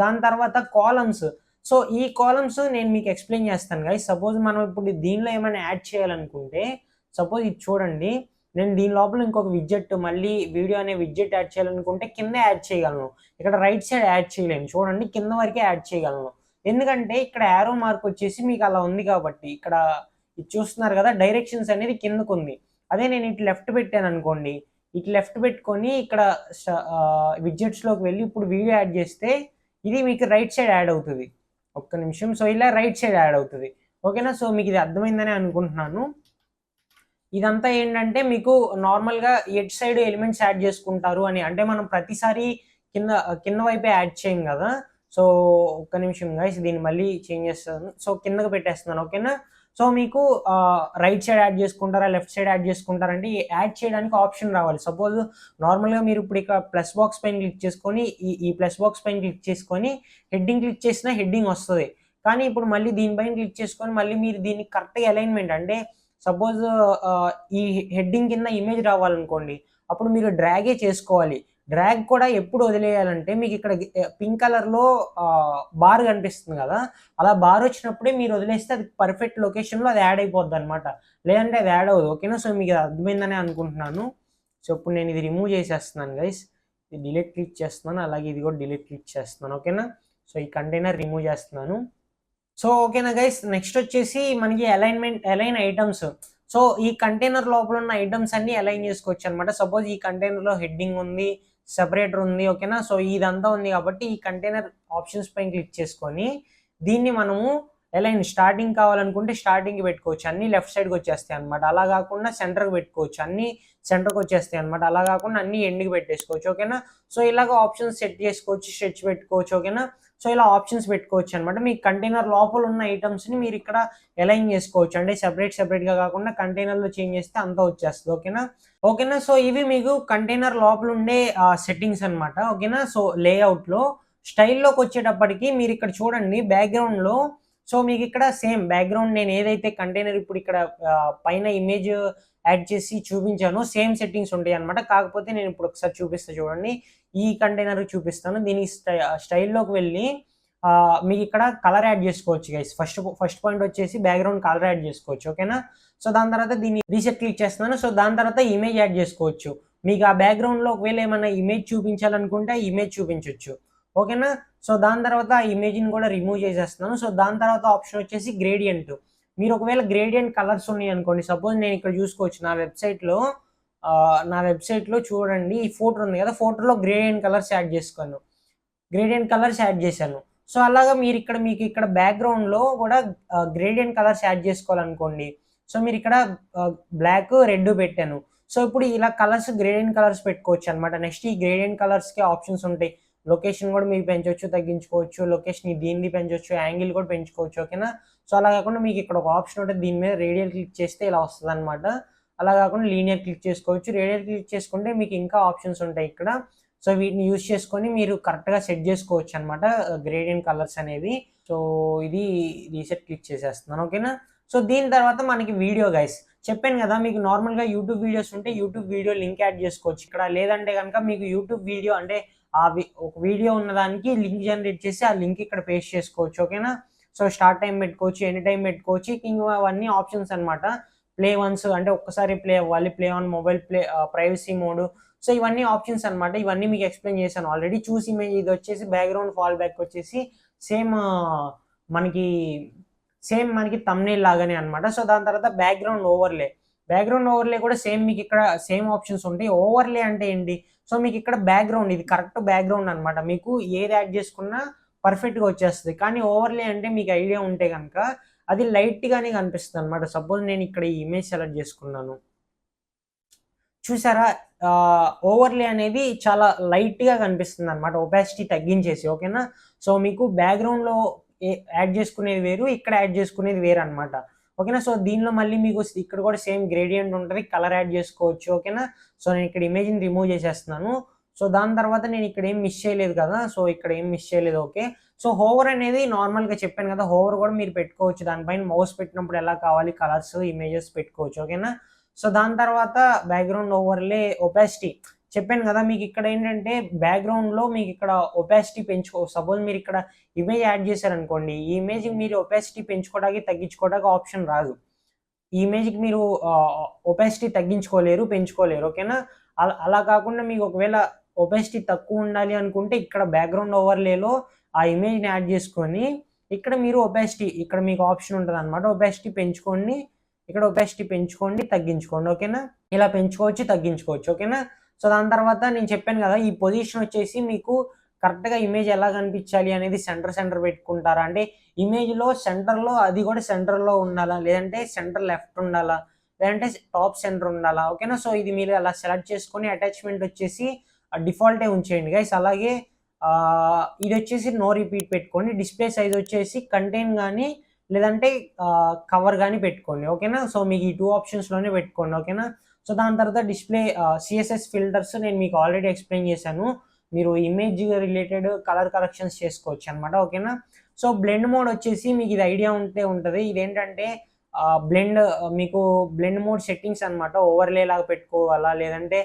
దాని తర్వాత కాలమ్స్. సో ఈ కాలమ్స్ నేను మీకు ఎక్స్ప్లెయిన్ చేస్తాను గైస్. సపోజ్ మనం ఇప్పుడు దీనిలో ఏమైనా యాడ్ చేయాలనుకుంటే, సపోజ్ ఇది చూడండి, నేను దీని లోపల ఇంకొక విడ్జెట్, మళ్ళీ వీడియో అనే విడ్జెట్ యాడ్ చేయాలనుకుంటే కింద యాడ్ చేయగలను, ఇక్కడ రైట్ సైడ్ యాడ్ చేయలేను చూడండి, కింద వరకే యాడ్ చేయగలను. ఎందుకంటే ఇక్కడ యారో మార్క్ వచ్చేసి మీకు అలా ఉంది కాబట్టి, ఇక్కడ ఇది చూస్తున్నారు కదా, డైరెక్షన్స్ అనేది కిందకు ఉంది. అదే నేను ఇటు లెఫ్ట్ పెట్టాను అనుకోండి, ఇటు లెఫ్ట్ పెట్టుకొని ఇక్కడ విడ్జెట్స్లోకి వెళ్ళి ఇప్పుడు వీడియో యాడ్ చేస్తే ఇది మీకు రైట్ సైడ్ యాడ్ అవుతుంది, ఒక్క నిమిషం. సో ఇలా రైట్ సైడ్ యాడ్ అవుతుంది, ఓకేనా. సో మీకు ఇది అర్థమైందని అనుకుంటున్నాను. ఇదంతా ఏంటంటే మీకు నార్మల్గా ఎట్ సైడ్ ఎలిమెంట్స్ యాడ్ చేసుకుంటారు అని, అంటే మనం ప్రతిసారి కింద కింద వైపే యాడ్ చేయం కదా. సో ఒక్క నిమిషం గైస్, దీన్ని మళ్ళీ చేంజ్ చేస్తాను. సో కిందకి పెట్టేస్తున్నాను. ఓకేనా. సో మీకు రైట్ సైడ్ యాడ్ చేసుకుంటారా, లెఫ్ట్ సైడ్ యాడ్ చేసుకుంటారంటే యాడ్ చేయడానికి ఆప్షన్ రావాలి. సపోజ్ నార్మల్గా మీరు ఇప్పుడు ఇక్కడ ప్లస్ బాక్స్ పైన క్లిక్ చేసుకొని ఈ ప్లస్ బాక్స్ పైన క్లిక్ చేసుకొని హెడ్డింగ్ క్లిక్ చేసినా హెడ్డింగ్ వస్తుంది. కానీ ఇప్పుడు మళ్ళీ దీనిపైన క్లిక్ చేసుకొని మళ్ళీ మీరు దీనికి కరెక్ట్గా అలైన్మెంట్, అంటే సపోజ్ ఈ హెడ్డింగ్ కింద ఇమేజ్ రావాలనుకోండి, అప్పుడు మీరు డ్రాగే చేసుకోవాలి. డ్రాగ్ కూడా ఎప్పుడు వదిలేయాలంటే మీకు ఇక్కడ పింక్ కలర్లో బార్ కనిపిస్తుంది కదా, అలా బార్ వచ్చినప్పుడే మీరు వదిలేస్తే అది పర్ఫెక్ట్ లొకేషన్లో అది యాడ్ అయిపోద్ది అనమాట, లేదంటే అది యాడ్ అవ్వదు. ఓకేనా. సో మీకు అర్థమైందని అనుకుంటున్నాను. సో ఇప్పుడు నేను ఇది రిమూవ్ చేసేస్తున్నాను గైస్, ఇది డిలీట్ క్లిక్ చేస్తున్నాను, అలాగే ఇది కూడా డిలీట్ క్లిక్ చేస్తున్నాను. ఓకేనా. సో ఈ కంటైనర్ రిమూవ్ చేస్తున్నాను. సో ఓకేనా గైస్, నెక్స్ట్ వచ్చేసి మనకి అలైన్ ఐటమ్స్. సో ఈ కంటైనర్ లోపల ఉన్న ఐటమ్స్ అన్ని అలైన్ చేసుకోవచ్చు అనమాట. సపోజ్ ఈ కంటైనర్లో హెడ్డింగ్ ఉంది, సెపరేటర్ ఉంది. ఓకేనా. సో ఇదంతా ఉంది కాబట్టి ఈ కంటైనర్ ఆప్షన్స్ పైన క్లిక్ చేసుకొని దీన్ని మనము అలైన్ స్టార్టింగ్ కావాలనుకుంటే స్టార్టింగ్కి పెట్టుకోవచ్చు, అన్ని లెఫ్ట్ సైడ్కి వచ్చేస్తాయి అనమాట. అలా కాకుండా సెంటర్కి పెట్టుకోవచ్చు, అన్ని సెంటర్కి వచ్చేస్తాయి అనమాట. అలా కాకుండా అన్ని ఎండ్కి పెట్టేసుకోవచ్చు. ఓకేనా. సో ఇలాగ ఆప్షన్స్ సెట్ చేసుకోవచ్చు, స్ట్రెచ్ పెట్టుకోవచ్చు. ఓకేనా. సో ఇలా ఆప్షన్స్ పెట్టుకోవచ్చు అనమాట. మీ కంటైనర్ లోపల ఉన్న ఐటమ్స్ని మీరు ఇక్కడ అలైన్ చేసుకోవచ్చు, అంటే సెపరేట్గా కాకుండా కంటైనర్లో చేంజ్ చేస్తే అంతా వచ్చేస్తుంది. ఓకేనా. సో ఇవి మీకు కంటైనర్ లోపల ఉండే సెట్టింగ్స్ అనమాట. ఓకేనా. సో లేఅవుట్లో స్టైల్లోకి వచ్చేటప్పటికి మీరు ఇక్కడ చూడండి బ్యాక్గ్రౌండ్లో. సో మీకు ఇక్కడ సేమ్ బ్యాక్గ్రౌండ్ నేను ఏదైతే కంటైనర్ ఇప్పుడు ఇక్కడ పైన ఇమేజ్ యాడ్ చేసి చూపించానో సేమ్ సెట్టింగ్స్ ఉంటాయి అనమాట. కాకపోతే నేను ఇప్పుడు ఒకసారి చూపిస్తాను చూడండి, ఈ కంటైనర్ చూపిస్తాను. దీని స్టైల్లోకి వెళ్ళి మీకు ఇక్కడ కలర్ యాడ్ చేసుకోవచ్చు గైస్. ఫస్ట్ పాయింట్ వచ్చేసి బ్యాక్గ్రౌండ్ కలర్ యాడ్ చేసుకోవచ్చు. ఓకేనా. సో దాని తర్వాత దీన్ని రీసెట్ క్లిక్ చేస్తున్నాను. సో దాని తర్వాత ఇమేజ్ యాడ్ చేసుకోవచ్చు. మీకు ఆ బ్యాక్గ్రౌండ్లో ఒకవేళ ఏమైనా ఇమేజ్ చూపించాలనుకుంటే ఇమేజ్ చూపించవచ్చు. ఓకేనా. సో దాని తర్వాత ఆ ఇమేజ్ని కూడా రిమూవ్ చేసేస్తున్నాను. సో దాని తర్వాత ఆప్షన్ వచ్చేసి గ్రేడియంట్. మీరు ఒకవేళ గ్రేడియంట్ కలర్స్ ఉన్నాయి అనుకోండి, సపోజ్ నేను ఇక్కడ చూసుకోవచ్చు నా వెబ్సైట్లో చూడండి, ఈ ఫోటో ఉంది కదా, ఫోటోలో గ్రేడియంట్ కలర్స్ యాడ్ చేశాను. సో అలాగా మీకు ఇక్కడ బ్యాక్గ్రౌండ్లో కూడా గ్రేడియంట్ కలర్స్ యాడ్ చేసుకోవాలనుకోండి. సో మీరు ఇక్కడ బ్లాక్ రెడ్ పెట్టాను. సో ఇప్పుడు ఇలా గ్రేడియంట్ కలర్స్ పెట్టుకోవచ్చు అనమాట. నెక్స్ట్ ఈ గ్రేడియంట్ కలర్స్కి ఆప్షన్స్ ఉంటాయి. లొకేషన్ కూడా మీరు పెంచవచ్చు, తగ్గించుకోవచ్చు. లొకేషన్ దీన్ని పెంచవచ్చు, యాంగిల్ కూడా పెంచుకోవచ్చు. ఓకేనా. సో అలా కాకుండా మీకు ఇక్కడ ఒక ఆప్షన్ ఉంటుంది, దీని మీద రేడియల్ క్లిక్ చేస్తే ఇలా వస్తుంది అనమాట. అలా కాకుండా లీనియర్ క్లిక్ చేసుకోవచ్చు. రేడియల్ క్లిక్ చేసుకుంటే మీకు ఇంకా ఆప్షన్స్ ఉంటాయి ఇక్కడ. సో వీటిని యూజ్ చేసుకొని మీరు కరెక్ట్గా సెట్ చేసుకోవచ్చు అనమాట గ్రేడియంట్ కలర్స్ అనేవి. సో ఇది రీసెట్ క్లిక్ చేసేస్తున్నాను. ఓకేనా. సో దీని తర్వాత మనకి వీడియో గైస్, చెప్పాను కదా మీకు నార్మల్గా యూట్యూబ్ వీడియోస్ ఉంటే యూట్యూబ్ వీడియో లింక్ యాడ్ చేసుకోవచ్చు ఇక్కడ. లేదంటే కనుక మీకు యూట్యూబ్ వీడియో అంటే ఒక వీడియో ఉన్నదానికి లింక్ జనరేట్ చేసి ఆ లింక్ ఇక్కడ పేస్ట్ చేసుకోవచ్చు. ఓకేనా. సో స్టార్ట్ టైం పెట్టుకోవచ్చు, ఎనీ టైం పెట్టుకోవచ్చు. ఇంకా అవన్నీ ఆప్షన్స్ అనమాట. ప్లే వన్స్ అంటే ఒక్కసారి ప్లే అవ్వాలి, play on mobile, privacy mode. So ఇవన్నీ ఆప్షన్స్ అనమాట. ఇవన్నీ మీకు ఎక్స్ప్లెయిన్ చేశాను ఆల్రెడీ. చూసి ఇది వచ్చేసి బ్యాక్గ్రౌండ్ ఫాల్ బ్యాక్ వచ్చేసి సేమ్ మనకి థంబ్నెయిల్ లాగానే అనమాట. సో దాని తర్వాత బ్యాక్గ్రౌండ్ ఓవర్లే కూడా సేమ్ మీకు ఇక్కడ సేమ్ ఆప్షన్స్ ఉంటాయి. ఓవర్లే అంటే ఏంటి? సో మీకు ఇక్కడ బ్యాక్గ్రౌండ్, ఇది కరెక్ట్ బ్యాక్గ్రౌండ్ అనమాట. మీకు ఏది యాడ్ చేసుకున్నా పర్ఫెక్ట్గా వచ్చేస్తుంది. కానీ ఓవర్లే అంటే మీకు ఐడియా ఉంటే కనుక అది లైట్గానే కనిపిస్తుంది అనమాట. సపోజ్ నేను ఇక్కడ ఈ ఇమేజ్ సెలెక్ట్ చేసుకున్నాను, చూసారా? ఓవర్లే అనేది చాలా లైట్గా కనిపిస్తుంది అనమాట, ఒపాసిటీ తగ్గించేసి. ఓకేనా. సో మీకు బ్యాక్గ్రౌండ్లో యాడ్ చేసుకునేది వేరు, ఇక్కడ యాడ్ చేసుకునేది వేరు అనమాట. ఓకేనా. సో దీనిలో మళ్ళీ మీకు ఇక్కడ కూడా సేమ్ గ్రేడియంట్ ఉంటుంది, కలర్ యాడ్ చేసుకోవచ్చు. ఓకేనా. సో నేను ఇక్కడ ఇమేజ్ని రిమూవ్ చేసేస్తున్నాను. సో దాని తర్వాత నేను ఇక్కడ ఏం మిస్ చేయలేదు కదా, సో ఇక్కడ ఏం మిస్ చేయలేదు. ఓకే. సో హోవర్ అనేది నార్మల్గా చెప్పాను కదా, హోవర్ కూడా మీరు పెట్టుకోవచ్చు. దానిపైన మౌస్ పెట్టినప్పుడు ఎలా కావాలి కలర్స్, ఇమేజెస్ పెట్టుకోవచ్చు. ఓకేనా. సో దాని తర్వాత బ్యాక్గ్రౌండ్ ఓవర్లే ఒపాసిటీ చెప్పాను కదా, మీకు ఇక్కడ ఏంటంటే బ్యాక్గ్రౌండ్లో మీకు ఇక్కడ ఒపాసిటీ సపోజ్ మీరు ఇక్కడ ఇమేజ్ యాడ్ చేశారనుకోండి, ఈ ఇమేజ్కి మీరు ఒపాసిటీ పెంచుకోవడానికి తగ్గించుకోవడానికి ఆప్షన్ రాదు. ఈ ఇమేజ్కి మీరు ఒపాసిటీ తగ్గించుకోలేరు, పెంచుకోలేరు. ఓకేనా. అలా కాకుండా మీకు ఒకవేళ ఒపాసిటీ తక్కువ ఉండాలి అనుకుంటే ఇక్కడ బ్యాక్గ్రౌండ్ ఓవర్లేలో ఆ ఇమేజ్ని యాడ్ చేసుకొని ఇక్కడ మీరు ఇక్కడ మీకు ఆప్షన్ ఉంటుంది అనమాట. ఒపాసిటీ పెంచుకోండి, ఇక్కడ ఒపాసిటీ పెంచుకోండి, తగ్గించుకోండి. ఓకేనా. ఇలా పెంచుకోవచ్చు, తగ్గించుకోవచ్చు. ఓకేనా. సో దాని తర్వాత నేను చెప్పాను కదా, ఈ పొజిషన్ వచ్చేసి మీకు కరెక్ట్‌గా ఇమేజ్ ఎలా కనిపించాలి అనేది సెంటర్ పెట్టుకుంటారా? అంటే ఇమేజ్‌లో సెంటర్‌లో అది కూడా సెంటర్‌లో ఉండాలా? లేదంటే సెంటర్ లెఫ్ట్ ఉండాలా? లేదంటే టాప్ సెంటర్ ఉండాలా? ఓకేనా. సో ఇది మీరు అలా సెలెక్ట్ చేసుకొని అటాచ్‌మెంట్ వచ్చేసి డిఫాల్టే ఉంచేయండి గైస్. అలాగే ఇదొచ్చేసి నో రిపీట్ పెట్టుకోండి. డిస్‌ప్లే సైజ్ వచ్చేసి కంటెంట్ గాని లేదంటే కవర్ గాని పెట్టుకోండి. ఓకేనా. సో మీకు ఈ 2 ఆప్షన్స్‌లోనే పెట్టుకోండి. ఓకేనా. సో దాని తర్వాత డిస్‌ప్లే సీఎస్ఎస్ ఫిల్టర్స్ నేను మీకు ఆల్రెడీ ఎక్స్‌ప్లెయిన్ చేశాను. మీరు ఇమేజ్ రిలేటెడ్ కలర్ కరెక్షన్స్ చేసుకోవచ్చనమాట. ఓకేనా. సో బ్లెండ్ మోడ్ వచ్చేసి మీకు ఇది ఐడియా ఉంటే ఉంటది. ఇదేంటంటే బ్లెండ్ మీకు బ్లెండ్ మోడ్ సెట్టింగ్స్ అనమాట. ఓవర్‌లే లాగా పెట్టుకోవాలా? లేదంటే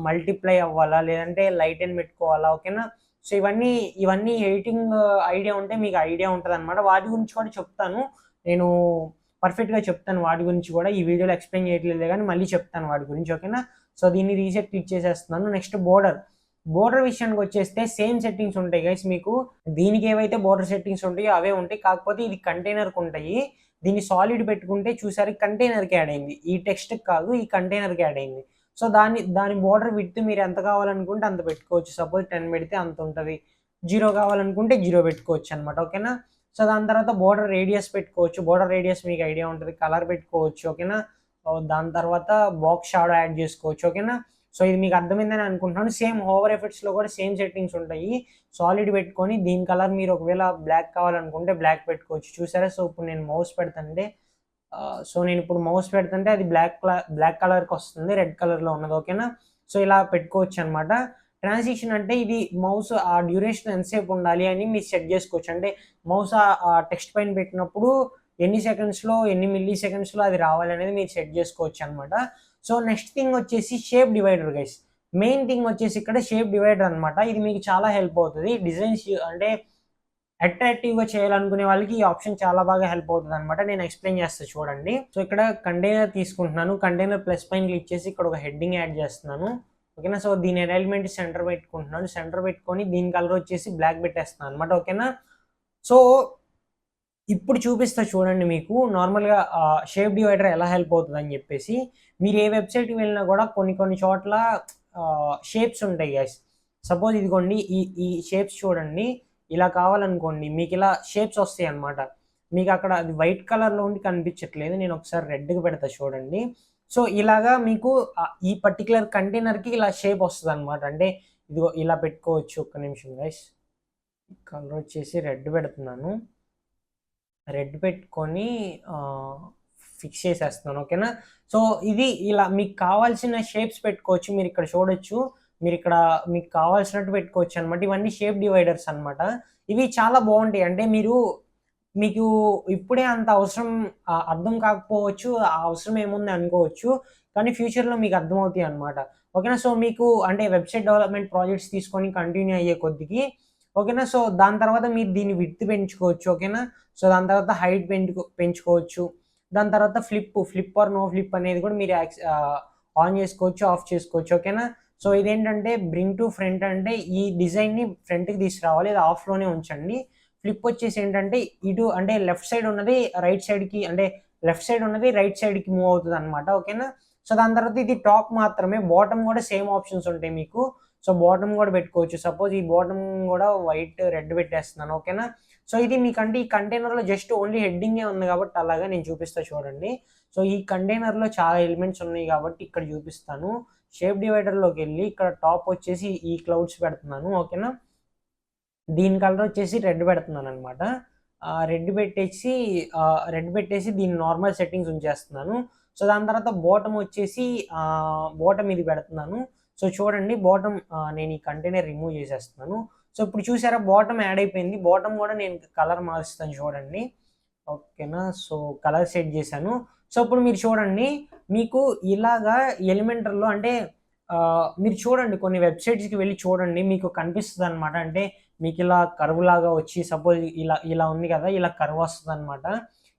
మల్టిప్లై అవ్వాలా? లేదంటే లైట్ అని పెట్టుకోవాలా? ఓకేనా. సో ఇవన్నీ ఎడిటింగ్ ఐడియా ఉంటే మీకు ఐడియా ఉంటదనమాట. వాటి గురించి కూడా చెప్తాను. నేను పర్ఫెక్ట్‌గా చెప్తాను వాటి గురించి కూడా. ఈ వీడియోలో ఎక్స్‌ప్లెయిన్ చేయట్లేదులే గానీ మళ్ళీ చెప్తాను వాటి గురించి. ఓకేనా. సో దీన్ని రీసెట్ క్లిక్ చేసేస్తున్నాను. నెక్స్ట్ బోర్డర్ విషయానికొచ్చేస్తే సేమ్ సెట్టింగ్స్ ఉంటాయి గైస్ మీకు. దీనికి ఏవైతే బోర్డర్ సెట్టింగ్స్ ఉంటాయో అవే ఉంటాయి. కాకపోతే ఇది కంటైనర్‌కుంటాయి. దీన్ని సాలిడ్ పెట్టుకుంటే చూసారు కంటైనర్‌కి యాడ్ అయింది. ఈ టెక్స్ట్‌కి కాదు, ఈ కంటైనర్‌కి యాడ్ అయింది. సో దాని బోర్డర్ విడ్త్ మీరు ఎంత కావాలనుకుంటే అంత పెట్టుకోవచ్చు. సపోజ్ 10 పెడితే అంత ఉంటది. 0 కావాలనుకుంటే 0 పెట్టుకోవచ్చనమాట. ఓకేనా. సో దాని తర్వాత బోర్డర్ రేడియస్ పెట్టుకోవచ్చు. బోర్డర్ రేడియస్ మీకు ఐడియా ఉంటది. కలర్ పెట్టుకోవచ్చు. ఓకేనా. దాని తర్వాత బాక్స్ షాడో యాడ్ చేసుకోవచ్చు. ఓకేనా. సో ఇది మీకు అర్థమైందని అనుకుంటున్నాను. సేమ్ హోవర్ ఎఫెక్ట్స్‌లో కూడా సేమ్ సెట్టింగ్స్ ఉంటాయి. సాలిడ్ పెట్టుకొని దీని కలర్ మీరు ఒకవేళ బ్లాక్ కావాలనుకుంటే బ్లాక్ పెట్టుకోవచ్చు. చూసారా. సో ఇప్పుడు నేను మౌస్ పెడుతుంటే మౌస్ పెడుతుంటే అది బ్లాక్ కలర్‌కి వస్తుంది. రెడ్ కలర్‌లో ఉన్నది. ఓకేనా. సో ఇలా పెట్టుకోవచ్చనమాట. ట్రాన్సిషన్ అంటే ఇది మౌస్ ఆ డ్యూరేషన్ ఎంతసేపు ఉండాలి అని మీరు సెట్ చేసుకోవచ్చు. అంటే మౌస్ టెక్స్ట్ పైన పెట్టినప్పుడు ఎన్ని సెకండ్స్‌లో, ఎన్ని మిల్లీ సెకండ్స్‌లో అది రావాలనేది మీరు సెట్ చేసుకోవచ్చనమాట. సో నెక్స్ట్ థింగ్ వచ్చేసి shape divider guys. Main thing వచ్చేసి ఇక్కడ షేప్ డివైడర్ అనమాట. ఇది మీకు చాలా హెల్ప్ అవుతది. డిజైన్స్ అంటే అట్రాక్టివ్‌గా చేయాలనుకునే వాళ్ళకి ఈ ఆప్షన్ చాలా బాగా హెల్ప్ అవుతదనమాట. నేను ఎక్స్‌ప్లెయిన్ చేస్తా చూడండి. సో ఇక్కడ కంటైనర్ తీసుకుంటున్నాను. కంటైనర్ ప్లస్ పైన క్లిక్ చేసి ఇక్కడ ఒక హెడ్డింగ్ యాడ్ చేస్తున్నాను. ఓకేనా. సో దీని అలైన్‌మెంట్ సెంటర్ పెట్టుకుంటున్నాను. సెంటర్ పెట్టుకొని దీని కలర్ వచ్చేసి బ్లాక్ పెట్టేస్తున్నాను అనమాట. ఓకేనా. సో ఇప్పుడు చూపిస్తా చూడండి మీకు నార్మల్‌గా షేప్ డివైడర్ ఎలా హెల్ప్ అవుతదని చెప్పేసి. మీరు ఏ వెబ్‌సైట్‌కి వెళ్ళినా కూడా కొన్ని చోట్ల షేప్స్ ఉంటాయి గైస్. సపోజ్ ఇదిగోండి ఈ షేప్స్ చూడండి. ఇలా కావాలనుకోండి మీకిలా షేప్స్ వస్తాయన్నమాట. మీకక్కడ అది వైట్ కలర్‌లో ఉండి కనిపించట్లేదు. నేను ఒకసారి రెడ్‌గా పెడతా చూడండి. సో ఇలాగా మీకు ఈ పర్టిక్యులర్ కంటైనర్‌కి ఇలా షేప్ వస్తదన్నమాట. అంటే ఇదిగో ఇలా పెట్టుకోవచ్చు. ఒక్క నిమిషం గైస్. కలర్ వచ్చేసి రెడ్ పెడుతున్నాను. రెడ్ పెట్టుకొని ఫిక్స్ చేసేస్తున్నాను. ఓకేనా. సో ఇది ఇలా మీకు కావాల్సిన షేప్స్ పెట్టుకోవచ్చు. మీరిక్కడ చూడొచ్చు. మీరిక్కడ మీకు కావాల్సినట్టు పెట్టుకోవచ్చనమాట. ఇవన్నీ షేప్ డివైడర్స్ అనమాట. ఇవి చాలా బావుంటాయి. అంటే మీకు ఇప్పుడే అంత అవసరం అర్థం కాకపోవచ్చు. ఆ అవసరం ఏముంది అనుకోవచ్చు. కానీ ఫ్యూచర్‌లో మీకు అర్థమవుతాయన్నమాట. ఓకేనా. సో మీకు అంటే వెబ్‌సైట్ డెవలప్‌మెంట్ ప్రాజెక్ట్స్ తీసుకొని కంటిన్యూ అయ్యే కొద్దికి ఓకేనా. సో దాని తర్వాత మీరు దీన్ని విడ్త్ పెంచుకోవచ్చు. ఓకేనా. సో దాని తర్వాత హైట్ పెంచుకోవచ్చు. దాని తర్వాత ఫ్లిప్ ఆర్ నో ఫ్లిప్ అనేది కూడా మీరు ఆన్ చేసుకోవచ్చు, ఆఫ్ చేసుకోవచ్చు. ఓకేనా. సో ఇదేంటంటే బ్రింగ్ టు ఫ్రంట్ అంటే ఈ డిజైన్‌ని ఫ్రంట్‌కి తీసుకురావాలి. ఇది ఆఫ్‌లోనే ఉంచండి. ఫ్లిప్ వచ్చేసి ఏంటంటే ఇటు అంటే లెఫ్ట్ సైడ్ ఉన్నది రైట్ సైడ్‌కి అంటే లెఫ్ట్ సైడ్ ఉన్నది రైట్ సైడ్‌కి మూవ్ అవుతదనమాట. ఓకేనా. సో దాని తర్వాత ఇది టాప్ మాత్రమే. బాటమ్ కూడా సేమ్ ఆప్షన్స్ ఉంటాయి మీకు. సో బాటమ్ కూడా పెట్టుకోవచ్చు. సపోజ్ ఈ బాటమ్ కూడా వైట్, రెడ్ పెట్టేస్తున్నాను. ఓకేనా. సో ఇది మీకంటే ఈ కంటైనర్‌లో జస్ట్ ఓన్లీ హెడ్డింగే ఉంది కాబట్టి అలాగా నేను చూపిస్తా చూడండి. సో ఈ కంటైనర్‌లో చాలా ఎలిమెంట్స్ ఉన్నాయి కాబట్టి ఇక్కడ చూపిస్తాను. షేప్ డివైడర్‌లోకెళ్ళి ఇక్కడ టాప్ వచ్చేసి ఈ క్లౌడ్స్ పెడుతున్నాను. ఓకేనా. దీని కలర్ వచ్చేసి రెడ్ పెడుతున్నాననమాట. రెడ్ పెట్టేసి దీని నార్మల్ సెట్టింగ్స్ ఉంచేస్తున్నాను. సో దాని తర్వాత బాటమ్ వచ్చేసి బాటమ్ ఇది పెడుతున్నాను. సో చూడండి బాటమ్ నేను ఈ కంటైనర్ రిమూవ్ చేసేస్తున్నాను. సో ఇప్పుడు చూసారా బాటమ్ యాడ్ అయిపోయింది. బాటమ్ కూడా నేను కలర్ మారుస్తాను చూడండి. ఓకేనా. సో కలర్ సెట్ చేశాను. సో ఇప్పుడు మీరు చూడండి మీకు ఇలాగా ఎలిమెంటర్‌లో అంటే మీరు చూడండి కొన్ని వెబ్‌సైట్స్‌కి వెళ్లి చూడండి. మీకు కనిపిస్తదనమాట. అంటే మీకిలా కర్వ్ లాగా వచ్చి సపోజ్ ఇలా ఉంది కదా. ఇలా కర్వ్ వస్తదనమాట.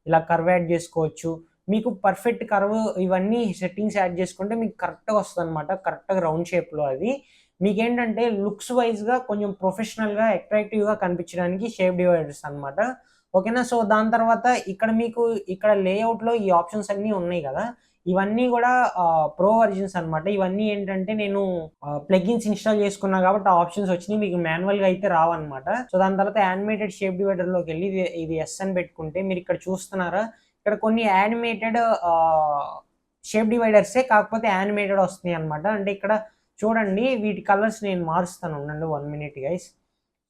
ఇలా కర్వ్ యాడ్ చేసుకోవచ్చు. మీకు పర్ఫెక్ట్ కర్వ్ ఇవన్నీ సెట్టింగ్స్ యాడ్ చేసుకుంటే మీకు కరెక్ట్‌గా వస్తదనమాట. కరెక్ట్‌గా రౌండ్ షేప్‌లో అది. మీకేంటంటే లుక్స్ వైస్‌గా కొంచెం ప్రొఫెషనల్‌గా, అట్రాక్టివ్‌గా కనిపించడానికి షేప్ డివైడర్స్ అనమాట. ఓకేనా. సో దాని తర్వాత ఇక్కడ మీకు లేఅవుట్‌లో ఈ ఆప్షన్స్ అన్నీ ఉన్నాయి గదా. ఇవన్నీ కూడా ప్రో వర్జన్స్ అనమాట. ఇవన్నీ ఏంటంటే నేను ప్లగిన్స్ ఇన్స్టాల్ చేసుకున్నా కాబట్టి ఆ ఆప్షన్స్ వచ్చినాయి. మీకు మాన్యువల్గా అయితే రావన్నమాట. సో దాని తర్వాత యానిమేటెడ్ షేప్ డివైడర్లోకి వెళ్ళి ఇది ఎస్ అని పెట్టుకుంటే మీరు ఇక్కడ చూస్తున్నారా, ఇక్కడ కొన్ని యానిమేటెడ్ షేప్ డివైడర్సే కాకపోతే యానిమేటెడ్ వస్తున్నాయి అనమాట. అంటే ఇక్కడ చూడండి వీటి కలర్స్ నేను మారుస్తాను, ఉండండి 1 minute guys.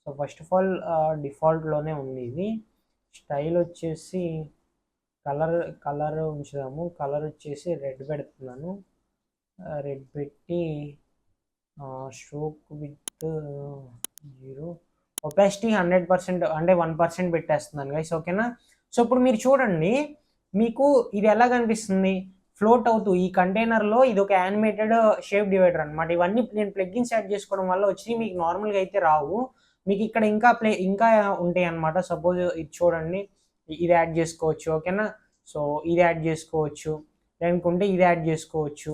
So first of all డిఫాల్ట్లోనే ఉంది ఇది. స్టైల్ వచ్చేసి కలర్ ఉంచుదాము. కలర్ వచ్చేసి రెడ్ పెడుతున్నాను. రెడ్ పెట్టి స్ట్రోక్ విత్ 0, ఒపాసిటీ 100% అంటే 1% పెట్టేస్తున్నాను గైస్, ఓకేనా. సో ఇప్పుడు మీరు చూడండి, మీకు ఇది ఎలా కనిపిస్తుంది, ఫ్లోట్ అవుతూ ఈ కంటైనర్లో ఇది ఒక యానిమేటెడ్ షేప్ డివైడర్ అనమాట. ఇవన్నీ నేను ప్లగ్గిన్స్ యాడ్ చేసుకోవడం వల్ల వచ్చి మీకు నార్మల్గా అయితే రావు. మీకు ఇక్కడ ఇంకా ఉంటాయి అనమాట. సపోజ్ ఇది చూడండి, ఇది యాడ్ చేసుకోవచ్చు, ఓకేనా. సో ఇది యాడ్ చేసుకోవచ్చు, లేకుంటే ఇది యాడ్ చేసుకోవచ్చు,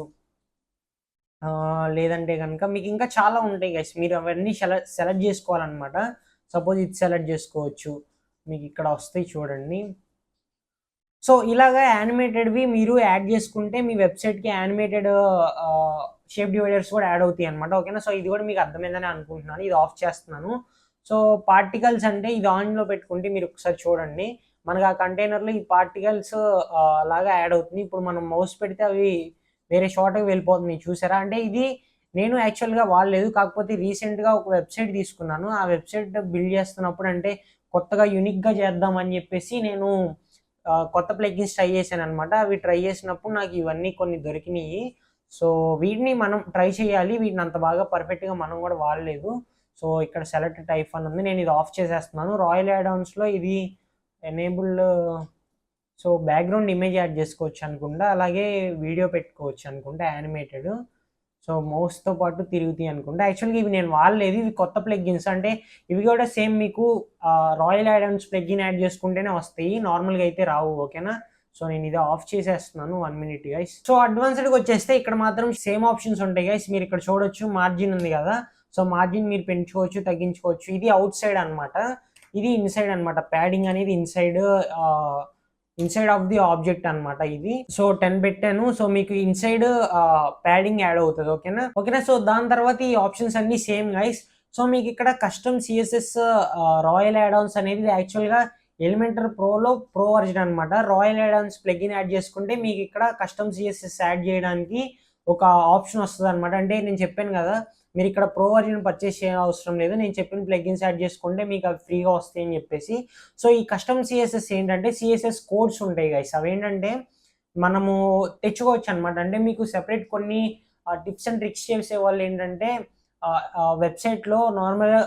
లేదంటే కనుక మీకు ఇంకా చాలా ఉంటాయి గైస్. మీరు అవన్నీ సెలెక్ట్ చేసుకోవాలన్నమాట. సపోజ్ ఇది సెలెక్ట్ చేసుకోవచ్చు, మీకు ఇక్కడ వస్తాయి చూడండి. సో ఇలాగా యానిమేటెడ్వి మీరు యాడ్ చేసుకుంటే మీ వెబ్సైట్కి యానిమేటెడ్ షేప్ డివైడర్స్ కూడా యాడ్ అవుతాయి అనమాట, ఓకేనా. సో ఇది కూడా మీకు అర్థమైందని అనుకుంటున్నాను. ఇది ఆఫ్ చేస్తున్నాను. సో పార్టికల్స్ అంటే ఇది ఆన్లో పెట్టుకుంటే మీరు ఒకసారి చూడండి, మనకు ఆ కంటైనర్లో ఈ పార్టికల్స్ లాగా యాడ్ అవుతుంది. ఇప్పుడు మనం మౌస్ పెడితే అవి వేరే షార్ట్కి వెళ్ళిపోతుంది, చూసారా. అంటే ఇది నేను యాక్చువల్గా వాడలేదు, కాకపోతే రీసెంట్గా ఒక వెబ్సైట్ తీసుకున్నాను. ఆ వెబ్సైట్ బిల్డ్ చేస్తున్నప్పుడు అంటే కొత్తగా యూనిక్గా చేద్దామని చెప్పేసి నేను కొత్త ప్లగిన్స్ ట్రై చేశాను అనమాట. అవి ట్రై చేసినప్పుడు నాకు ఇవన్నీ కొన్ని దొరికినాయి. సో వీటిని మనం ట్రై చేయాలి. వీటిని అంత బాగా పర్ఫెక్ట్గా మనం కూడా వాడలేదు. సో ఇక్కడ సెలెక్ట్ టైప్ అని ఉంది, నేను ఇది ఆఫ్ చేసేస్తున్నాను. రాయల్ యాడ్-ఆన్స్లో ఇది enabled, so background image add చేసుకోవచ్చు అనుకుంటా, అలాగే వీడియో పెట్టుకోవచ్చు అనుకుంటా యానిమేటెడ్. సో మౌస్తో పాటు తిరుగుతాయి అనుకుంటా. యాక్చువల్గా ఇవి నేను వాడలేదు, ఇవి కొత్త ప్లగ్గిన్స్. అంటే ఇవి కూడా సేమ్ మీకు రాయల్ యాడ్-ఆన్స్ ప్లగ్గిన్ యాడ్ చేసుకుంటేనే వస్తాయి, నార్మల్గా అయితే రావు, ఓకేనా. సో నేను ఇది ఆఫ్ చేసేస్తున్నాను. 1 minute గైస్. సో అడ్వాన్స్డ్కి వచ్చేస్తే ఇక్కడ మాత్రం సేమ్ ఆప్షన్స్ ఉంటాయి గైస్. మీరు ఇక్కడ చూడొచ్చు, మార్జిన్ ఉంది కదా. సో మార్జిన్ మీరు పెంచుకోవచ్చు, తగ్గించుకోవచ్చు. ఇది అవుట్ సైడ్ అనమాట, ఇది ఇన్సైడ్ అనమాట. ప్యాడింగ్ అనేది ఇన్సైడ్ ఆఫ్ ది ఆబ్జెక్ట్ అనమాట ఇది. సో 10 పెట్టాను. సో మీకు ఇన్సైడ్ ప్యాడింగ్ యాడ్ అవుతుంది, ఓకేనా. సో దాని తర్వాత ఈ ఆప్షన్స్ అన్ని సేమ్ గైస్. సో మీకు ఇక్కడ కస్టమ్ సిఎస్ఎస్ రాయల్ యాడ్-ఆన్స్ అనేది యాక్చువల్గా ఎలిమెంటర్ ప్రోలో ప్రో వర్జన్ అనమాట. రాయల్ యాడ్-ఆన్స్ ప్లగిన్ యాడ్ చేసుకుంటే మీకు ఇక్కడ కస్టమ్ సిఎస్ఎస్ యాడ్ చేయడానికి ఒక ఆప్షన్ వస్తుంది అనమాట. అంటే నేను చెప్పాను కదా, మీరు ఇక్కడ ప్రో వర్జన్ పర్చేస్ చేయాల్సిన అవసరం లేదు, నేను చెప్పిన ప్లగిన్స్ యాడ్ చేసుకుంటే మీకు అవి ఫ్రీగా వస్తాయి అని చెప్పేసి. సో ఈ కస్టమ్ సిఎస్ఎస్ ఏంటంటే సిఎస్ఎస్ కోడ్స్ ఉంటాయి గైస్. అవి ఏంటంటే మనము తెచ్చుకోవచ్చు అనమాట. అంటే మీకు సెపరేట్ కొన్ని టిప్స్ అండ్ ట్రిక్స్ చేసే వాళ్ళు ఏంటంటే వెబ్సైట్లో నార్మల్గా